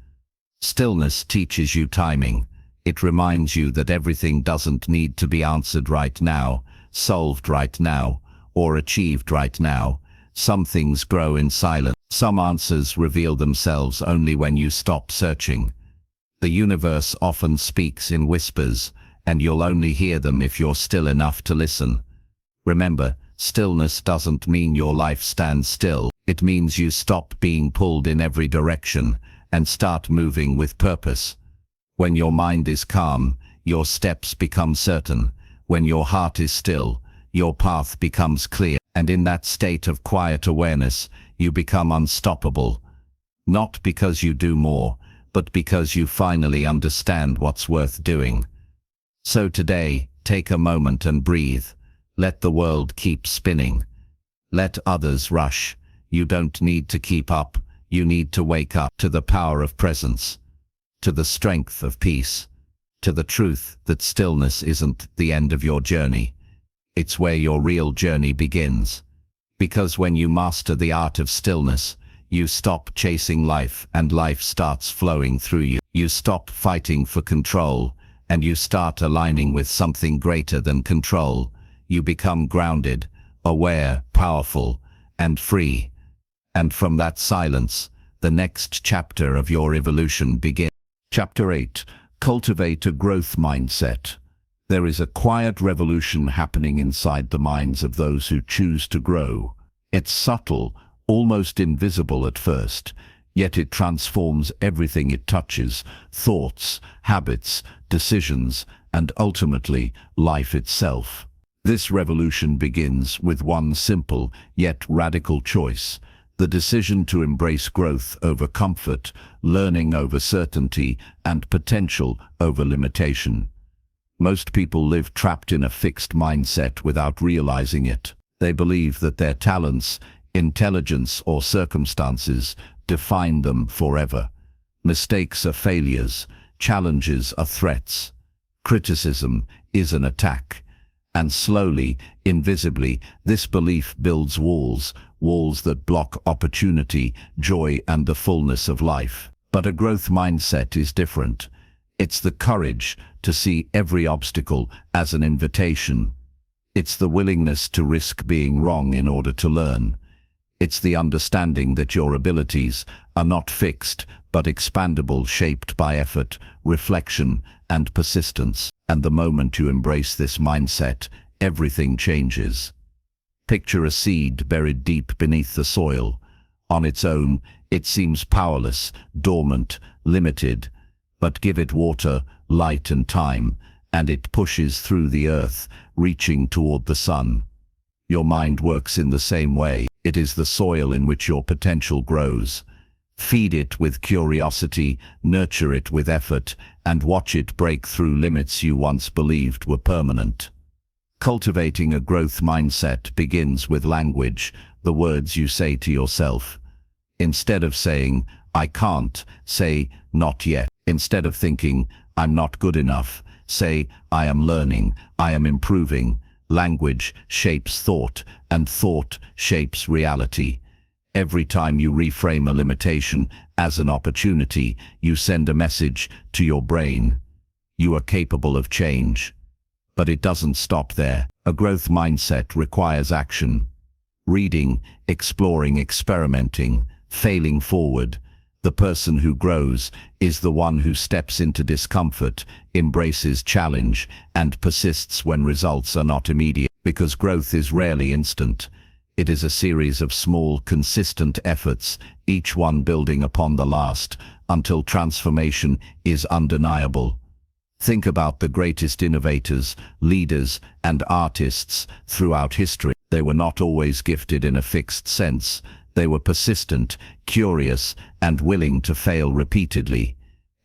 Stillness teaches you timing. It reminds you that everything doesn't need to be answered right now, solved right now, or achieved right now. Some things grow in silence. Some answers reveal themselves only when you stop searching. The universe often speaks in whispers, and you'll only hear them if you're still enough to listen. Remember, stillness doesn't mean your life stands still. It means you stop being pulled in every direction and start moving with purpose. When your mind is calm, your steps become certain. When your heart is still, your path becomes clear. And in that state of quiet awareness, you become unstoppable. Not because you do more, but because you finally understand what's worth doing. So today, take a moment and breathe. Let the world keep spinning. Let others rush. You don't need to keep up. You need to wake up to the power of presence, to the strength of peace, to the truth that stillness isn't the end of your journey. It's where your real journey begins. Because when you master the art of stillness, you stop chasing life and life starts flowing through you. You stop fighting for control and you start aligning with something greater than control. You become grounded, aware, powerful, and free. And from that silence, the next chapter of your evolution begins. Chapter 8. Cultivate a growth mindset. There is a quiet revolution happening inside the minds of those who choose to grow. It's subtle, almost invisible at first, yet it transforms everything it touches: thoughts, habits, decisions, and ultimately, life itself. This revolution begins with one simple, yet radical choice: the decision to embrace growth over comfort, learning over certainty, and potential over limitation. Most people live trapped in a fixed mindset without realizing it. They believe that their talents, intelligence, or circumstances define them forever. Mistakes are failures, challenges are threats, criticism is an attack. And slowly, invisibly, this belief builds walls that block opportunity, joy, and the fullness of life. But a growth mindset is different. It's the courage to see every obstacle as an invitation. It's the willingness to risk being wrong in order to learn. It's the understanding that your abilities are not fixed, but expandable, shaped by effort, reflection, and persistence. And the moment you embrace this mindset, everything changes. Picture a seed buried deep beneath the soil. On its own, it seems powerless, dormant, limited. But give it water, light, and time, and it pushes through the earth, reaching toward the sun. Your mind works in the same way. It is the soil in which your potential grows. Feed it with curiosity, nurture it with effort, and watch it break through limits you once believed were permanent. Cultivating a growth mindset begins with language, the words you say to yourself. Instead of saying, "I can't," say, "Not yet." Instead of thinking, "I'm not good enough," say, "I am learning, I am improving." Language shapes thought, and thought shapes reality. Every time you reframe a limitation as an opportunity, you send a message to your brain. You are capable of change. But it doesn't stop there. A growth mindset requires action. Reading, exploring, experimenting, failing forward. The person who grows is the one who steps into discomfort, embraces challenge, and persists when results are not immediate. Because growth is rarely instant. It is a series of small, consistent efforts, each one building upon the last, until transformation is undeniable. Think about the greatest innovators, leaders, and artists throughout history. They were not always gifted in a fixed sense. They were persistent, curious, and willing to fail repeatedly.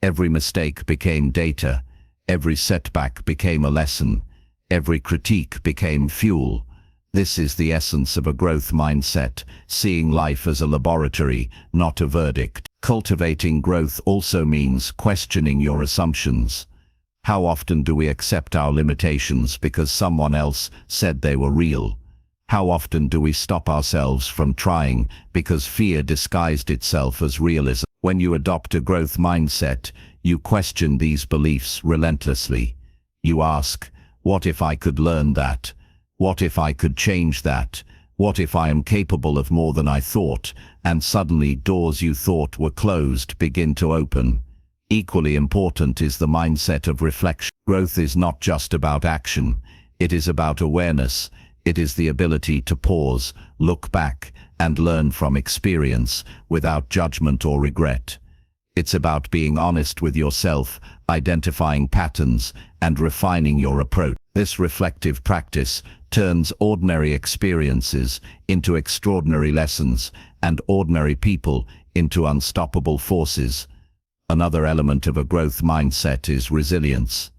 Every mistake became data. Every setback became a lesson. Every critique became fuel. This is the essence of a growth mindset, seeing life as a laboratory, not a verdict. Cultivating growth also means questioning your assumptions. How often do we accept our limitations because someone else said they were real? How often do we stop ourselves from trying because fear disguised itself as realism? When you adopt a growth mindset, you question these beliefs relentlessly. You ask, what if I could learn that? What if I could change that? What if I am capable of more than I thought? And suddenly doors you thought were closed begin to open. Equally important is the mindset of reflection. Growth is not just about action. It is about awareness. It is the ability to pause, look back, and learn from experience without judgment or regret. It's about being honest with yourself, identifying patterns, and refining your approach. This reflective practice turns ordinary experiences into extraordinary lessons, and ordinary people into unstoppable forces. Another element of a growth mindset is resilience.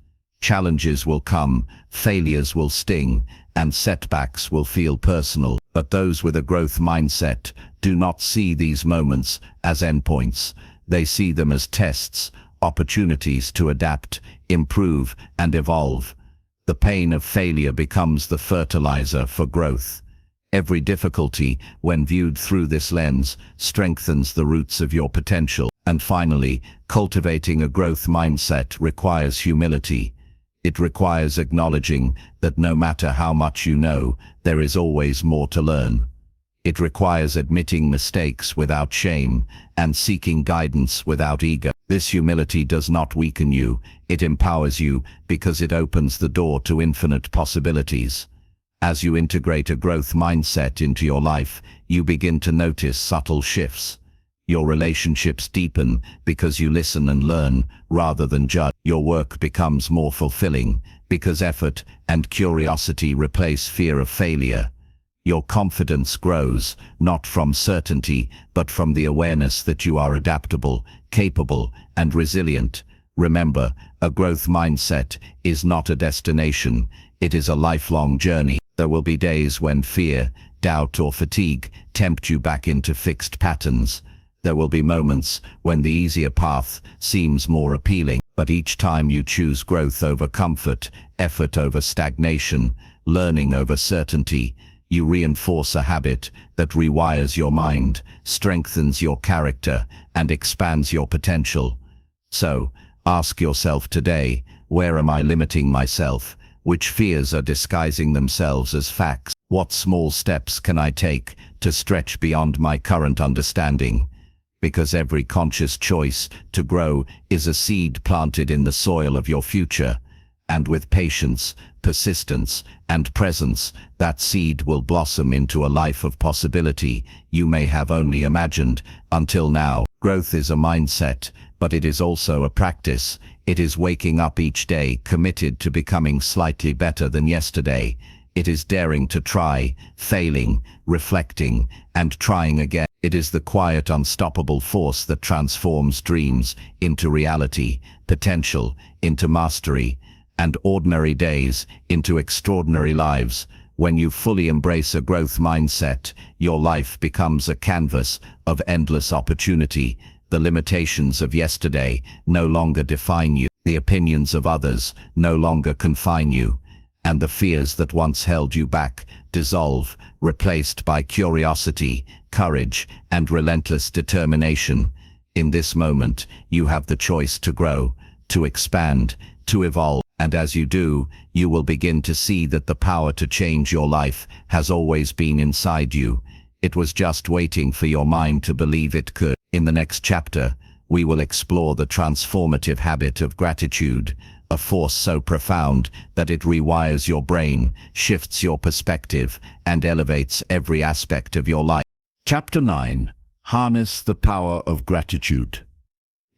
Challenges will come, failures will sting, and setbacks will feel personal. But those with a growth mindset do not see these moments as endpoints. They see them as tests, opportunities to adapt, improve, and evolve. The pain of failure becomes the fertilizer for growth. Every difficulty, when viewed through this lens, strengthens the roots of your potential. And finally, cultivating a growth mindset requires humility. It requires acknowledging that no matter how much you know, there is always more to learn. It requires admitting mistakes without shame and seeking guidance without ego. This humility does not weaken you, it empowers you because it opens the door to infinite possibilities. As you integrate a growth mindset into your life, you begin to notice subtle shifts. Your relationships deepen because you listen and learn rather than judge. Your work becomes more fulfilling because effort and curiosity replace fear of failure. Your confidence grows, not from certainty, but from the awareness that you are adaptable, capable, and resilient. Remember, a growth mindset is not a destination, it is a lifelong journey. There will be days when fear, doubt, or fatigue tempt you back into fixed patterns. There will be moments when the easier path seems more appealing, but each time you choose growth over comfort, effort over stagnation, learning over certainty, you reinforce a habit that rewires your mind, strengthens your character, and expands your potential. So, ask yourself today, where am I limiting myself? Which fears are disguising themselves as facts? What small steps can I take to stretch beyond my current understanding? Because every conscious choice to grow is a seed planted in the soil of your future. And with patience, persistence, and presence, that seed will blossom into a life of possibility you may have only imagined until now. Growth is a mindset, but it is also a practice. It is waking up each day committed to becoming slightly better than yesterday. It is daring to try, failing, reflecting, and trying again. It is the quiet, unstoppable force that transforms dreams into reality, potential into mastery, and ordinary days into extraordinary lives. When you fully embrace a growth mindset, your life becomes a canvas of endless opportunity. The limitations of yesterday no longer define you. The opinions of others no longer confine you. And the fears that once held you back dissolve, replaced by curiosity, courage, and relentless determination. In this moment, you have the choice to grow, to expand, to evolve. And as you do, you will begin to see that the power to change your life has always been inside you. It was just waiting for your mind to believe it could. In the next chapter, we will explore the transformative habit of gratitude, a force so profound that it rewires your brain, shifts your perspective, and elevates every aspect of your life. Chapter 9. Harness the power of gratitude.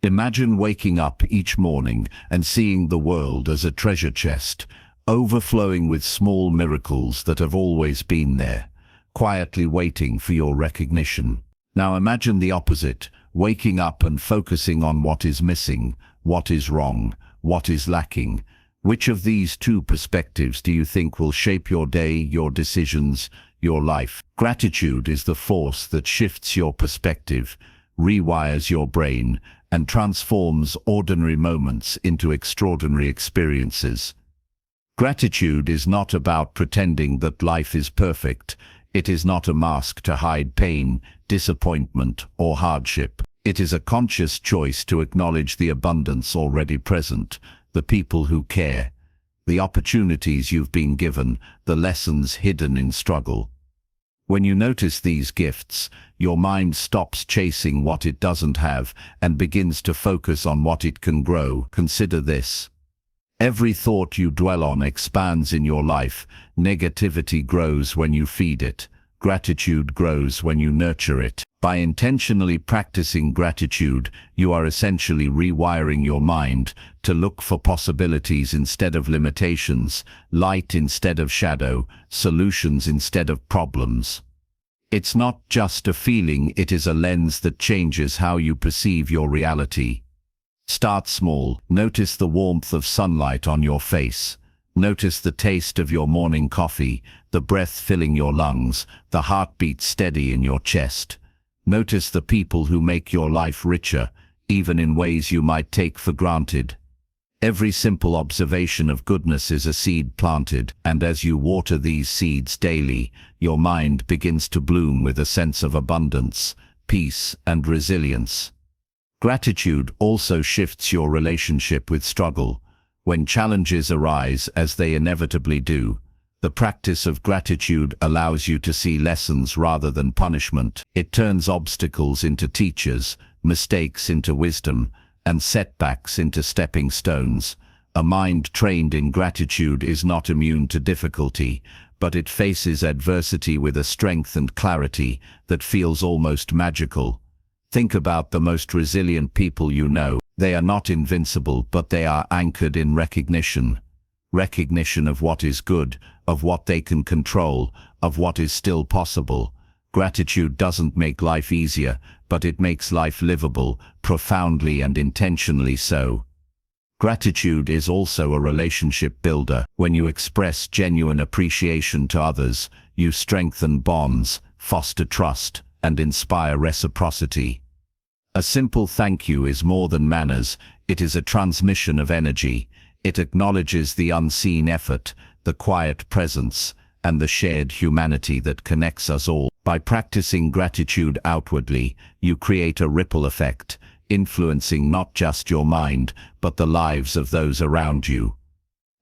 Imagine waking up each morning and seeing the world as a treasure chest, overflowing with small miracles that have always been there, quietly waiting for your recognition. Now imagine the opposite, waking up and focusing on what is missing, what is wrong, what is lacking. Which of these two perspectives do you think will shape your day, your decisions, your life? Gratitude is the force that shifts your perspective, rewires your brain, and transforms ordinary moments into extraordinary experiences. Gratitude is not about pretending that life is perfect. It is not a mask to hide pain, disappointment, or hardship. It is a conscious choice to acknowledge the abundance already present, the people who care, the opportunities you've been given, the lessons hidden in struggle. When you notice these gifts, your mind stops chasing what it doesn't have and begins to focus on what it can grow. Consider this. Every thought you dwell on expands in your life. Negativity grows when you feed it. Gratitude grows when you nurture it. By intentionally practicing gratitude, you are essentially rewiring your mind to look for possibilities instead of limitations, light instead of shadow, solutions instead of problems. It's not just a feeling, it is a lens that changes how you perceive your reality. Start small. Notice the warmth of sunlight on your face. Notice the taste of your morning coffee, the breath filling your lungs, the heartbeat steady in your chest. Notice the people who make your life richer, even in ways you might take for granted. Every simple observation of goodness is a seed planted, and as you water these seeds daily, your mind begins to bloom with a sense of abundance, peace, and resilience. Gratitude also shifts your relationship with struggle. When challenges arise, as they inevitably do, The practice of gratitude allows you to see lessons rather than punishment. It turns obstacles into teachers, mistakes into wisdom, and setbacks into stepping stones. A mind trained in gratitude is not immune to difficulty, but it faces adversity with a strength and clarity that feels almost magical. Think about the most resilient people you know. They are not invincible, but they are anchored in recognition. Recognition of what is good, of what they can control, of what is still possible. Gratitude doesn't make life easier, but it makes life livable, profoundly and intentionally so. Gratitude is also a relationship builder. When you express genuine appreciation to others, you strengthen bonds, foster trust, and inspire reciprocity. A simple thank you is more than manners, it is a transmission of energy. It acknowledges the unseen effort, the quiet presence, and the shared humanity that connects us all. By practicing gratitude outwardly, you create a ripple effect, influencing not just your mind, but the lives of those around you.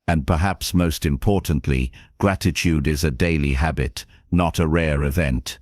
And perhaps most importantly, gratitude is a daily habit, not a rare event.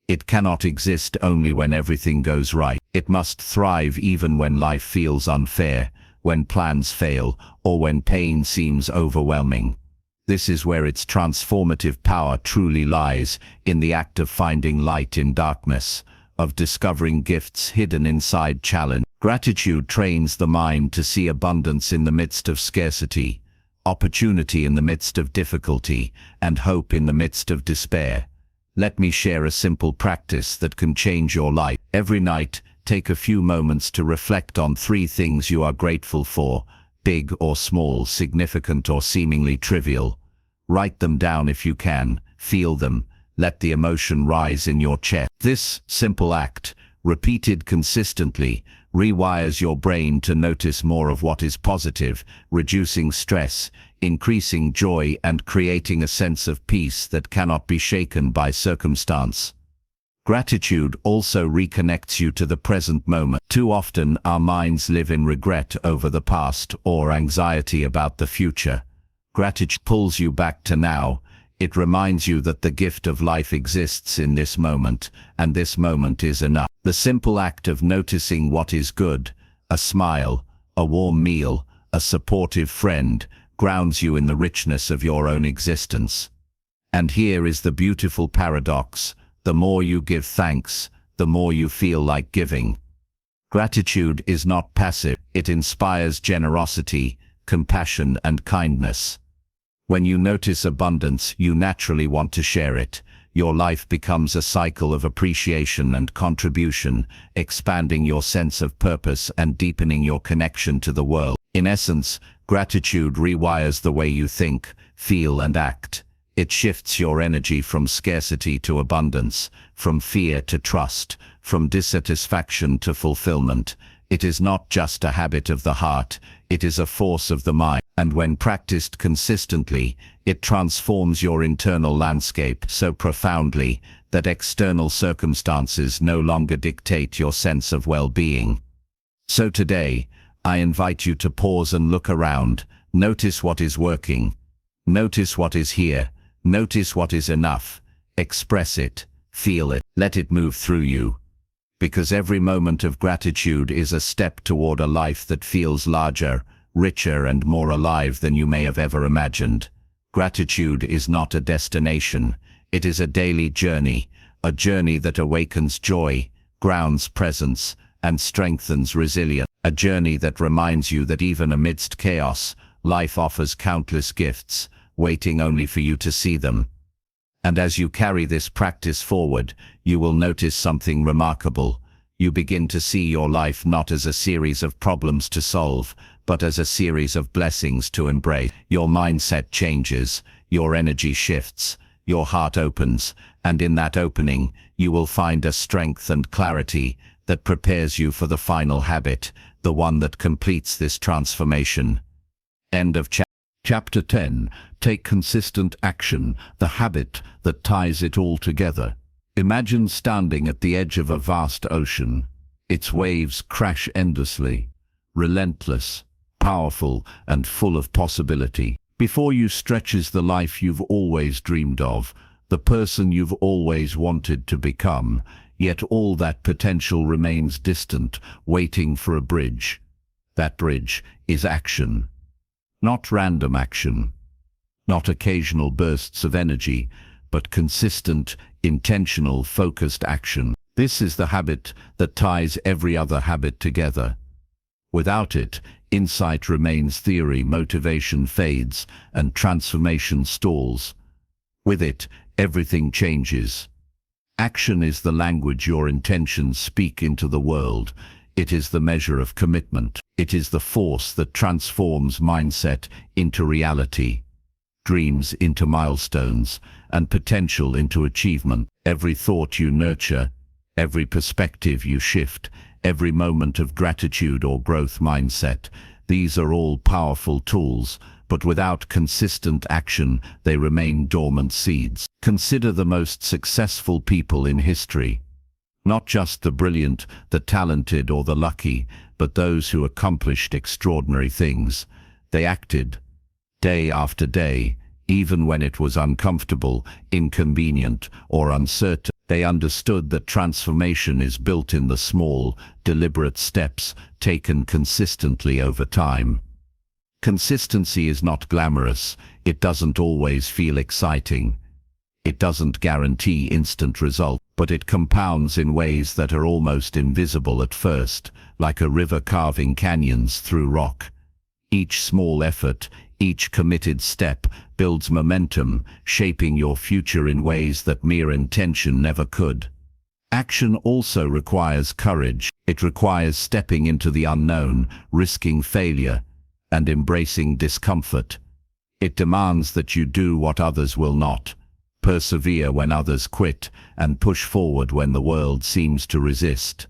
It cannot exist only when everything goes right. It must thrive even when life feels unfair, when plans fail, or when pain seems overwhelming. This is where its transformative power truly lies, in the act of finding light in darkness, of discovering gifts hidden inside challenge. Gratitude trains the mind to see abundance in the midst of scarcity, opportunity in the midst of difficulty, and hope in the midst of despair. Let me share a simple practice that can change your life. Every night, take a few moments to reflect on 3 things you are grateful for, big or small, significant or seemingly trivial. Write them down if you can, feel them, let the emotion rise in your chest. This simple act, repeated consistently, rewires your brain to notice more of what is positive, reducing stress, increasing joy, and creating a sense of peace that cannot be shaken by circumstance. Gratitude also reconnects you to the present moment. Too often, our minds live in regret over the past or anxiety about the future. Gratitude pulls you back to now. It reminds you that the gift of life exists in this moment, and this moment is enough. The simple act of noticing what is good, a smile, a warm meal, a supportive friend, grounds you in the richness of your own existence. And here is the beautiful paradox: the more you give thanks, the more you feel like giving. Gratitude is not passive, it inspires generosity, compassion, and kindness. When you notice abundance, you naturally want to share it. Your life becomes a cycle of appreciation and contribution, expanding your sense of purpose and deepening your connection to the world. In essence, gratitude rewires the way you think, feel, and act. It shifts your energy from scarcity to abundance, from fear to trust, from dissatisfaction to fulfillment. It is not just a habit of the heart, it is a force of the mind. And when practiced consistently, it transforms your internal landscape so profoundly that external circumstances no longer dictate your sense of well-being. So today, I invite you to pause and look around. Notice what is working. Notice what is here. Notice what is enough. Express it. Feel it. Let it move through you. Because every moment of gratitude is a step toward a life that feels larger, richer, and more alive than you may have ever imagined. Gratitude is not a destination. It is a daily journey, a journey that awakens joy, grounds presence, and strengthens resilience. A journey that reminds you that even amidst chaos, life offers countless gifts, waiting only for you to see them. And as you carry this practice forward, you will notice something remarkable. You begin to see your life not as a series of problems to solve, but as a series of blessings to embrace. Your mindset changes, your energy shifts, your heart opens, and in that opening, you will find a strength and clarity that prepares you for the final habit, the one that completes this transformation. End of Chapter 10. Take consistent action, the habit that ties it all together. Imagine standing at the edge of a vast ocean. Its waves crash endlessly, relentless, powerful, and full of possibility. Before you stretches the life you've always dreamed of, the person you've always wanted to become, yet all that potential remains distant, waiting for a bridge. That bridge is action. Not random action, not occasional bursts of energy, but consistent, intentional, focused action. This is the habit that ties every other habit together. Without it, insight remains theory, motivation fades, and transformation stalls. With it, everything changes. Action is the language your intentions speak into the world. It is the measure of commitment. It is the force that transforms mindset into reality, dreams into milestones, and potential into achievement. Every thought you nurture, every perspective you shift, every moment of gratitude or growth mindset, these are all powerful tools, but without consistent action, they remain dormant seeds. Consider the most successful people in history. Not just the brilliant, the talented, or the lucky, but those who accomplished extraordinary things. They acted, day after day, even when it was uncomfortable, inconvenient, or uncertain. They understood that transformation is built in the small, deliberate steps taken consistently over time. Consistency is not glamorous. It doesn't always feel exciting. It doesn't guarantee instant result, but it compounds in ways that are almost invisible at first, like a river carving canyons through rock. Each small effort, each committed step, builds momentum, shaping your future in ways that mere intention never could. Action also requires courage. It requires stepping into the unknown, risking failure, and embracing discomfort. It demands that you do what others will not, persevere when others quit, and push forward when the world seems to resist.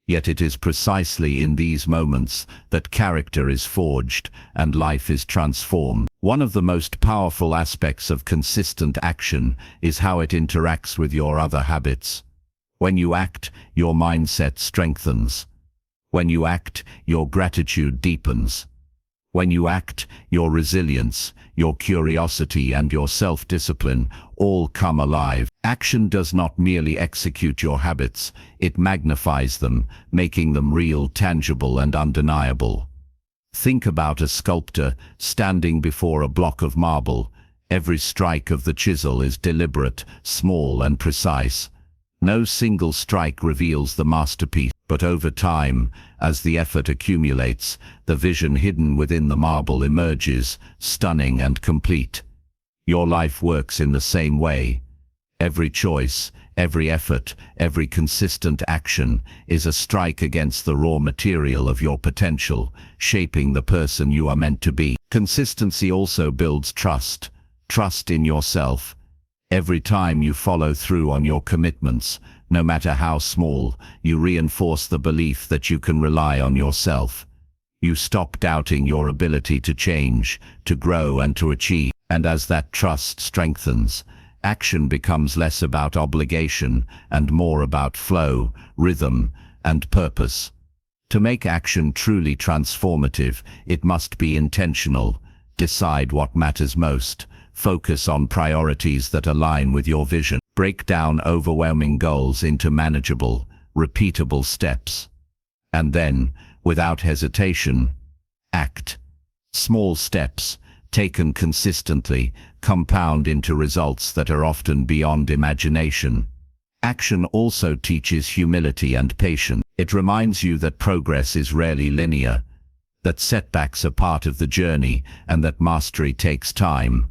Yet it is precisely in these moments that character is forged and life is transformed. One of the most powerful aspects of consistent action is how it interacts with your other habits. When you act, your mindset strengthens. When you act, your gratitude deepens. When you act, your resilience, your curiosity, and your self-discipline all come alive. Action does not merely execute your habits, it magnifies them, making them real, tangible, and undeniable. Think about a sculptor standing before a block of marble. Every strike of the chisel is deliberate, small, and precise. No single strike reveals the masterpiece, but over time, as the effort accumulates, the vision hidden within the marble emerges, stunning and complete. Your life works in the same way. Every choice, every effort, every consistent action is a strike against the raw material of your potential, shaping the person you are meant to be. Consistency also builds trust, trust in yourself. Every time you follow through on your commitments, no matter how small, you reinforce the belief that you can rely on yourself. You stop doubting your ability to change, to grow, and to achieve. And as that trust strengthens, action becomes less about obligation and more about flow, rhythm, and purpose. To make action truly transformative, it must be intentional. Decide what matters most. Focus on priorities that align with your vision. Break down overwhelming goals into manageable, repeatable steps. And then, without hesitation, act. Small steps, taken consistently, compound into results that are often beyond imagination. Action also teaches humility and patience. It reminds you that progress is rarely linear, that setbacks are part of the journey, and that mastery takes time.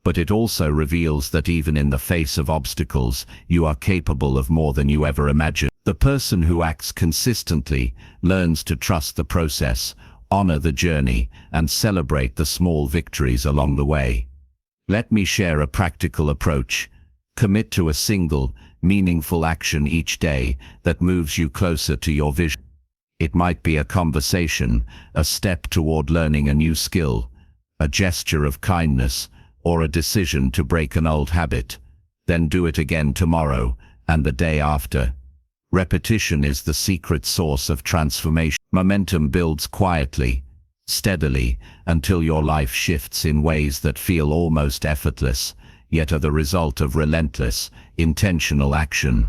But it also reveals that even in the face of obstacles, you are capable of more than you ever imagined. The person who acts consistently learns to trust the process, honor the journey, and celebrate the small victories along the way. Let me share a practical approach. Commit to a single, meaningful action each day that moves you closer to your vision. It might be a conversation, a step toward learning a new skill, a gesture of kindness, or a decision to break an old habit. Then do it again tomorrow and the day after. Repetition is the secret source of transformation. Momentum builds quietly, steadily, until your life shifts in ways that feel almost effortless, yet are the result of relentless, intentional action.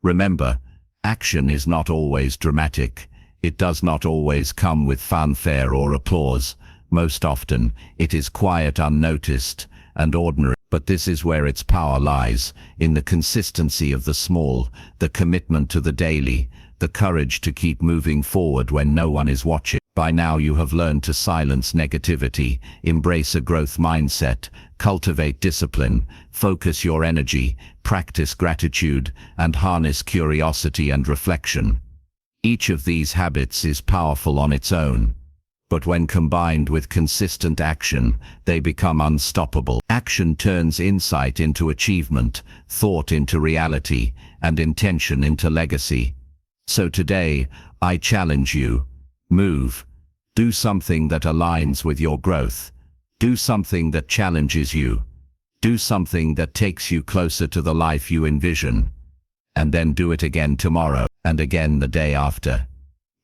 Remember, action is not always dramatic. It does not always come with fanfare or applause. Most often, it is quiet, unnoticed, and ordinary. But this is where its power lies, in the consistency of the small, the commitment to the daily, the courage to keep moving forward when no one is watching. By now you have learned to silence negativity, embrace a growth mindset, cultivate discipline, focus your energy, practice gratitude, and harness curiosity and reflection. Each of these habits is powerful on its own, but when combined with consistent action, they become unstoppable. Action turns insight into achievement, thought into reality, and intention into legacy. So today, I challenge you. Move. Do something that aligns with your growth. Do something that challenges you. Do something that takes you closer to the life you envision. And then do it again tomorrow, and again the day after.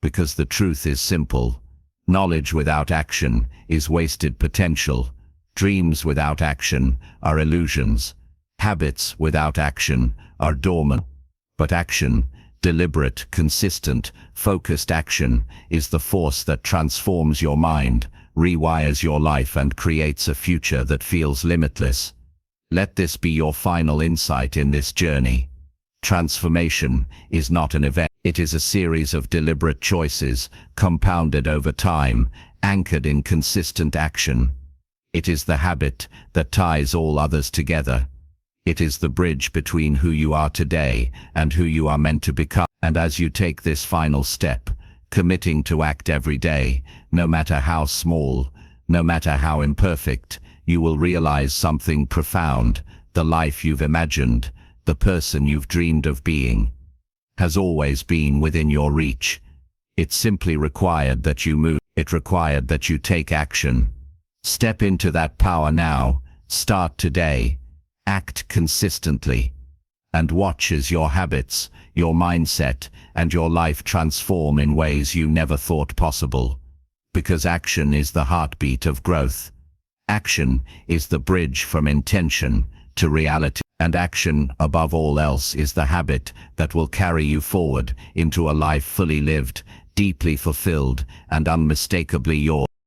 Because the truth is simple. Knowledge without action is wasted potential. Dreams without action are illusions. Habits without action are dormant. But action, deliberate, consistent, focused action, is the force that transforms your mind, rewires your life, and creates a future that feels limitless. Let this be your final insight in this journey. Transformation is not an event. It is a series of deliberate choices, compounded over time, anchored in consistent action. It is the habit that ties all others together. It is the bridge between who you are today and who you are meant to become. And as you take this final step, committing to act every day, no matter how small, no matter how imperfect, you will realize something profound. The life you've imagined, the person you've dreamed of being, has always been within your reach. It simply required that you move. It required that you take action. Step into that power now. Start today. Act consistently. And watch as your habits, your mindset, and your life transform in ways you never thought possible. Because action is the heartbeat of growth. Action is the bridge from intention to reality. And action, above all else, is the habit that will carry you forward into a life fully lived, deeply fulfilled, and unmistakably yours.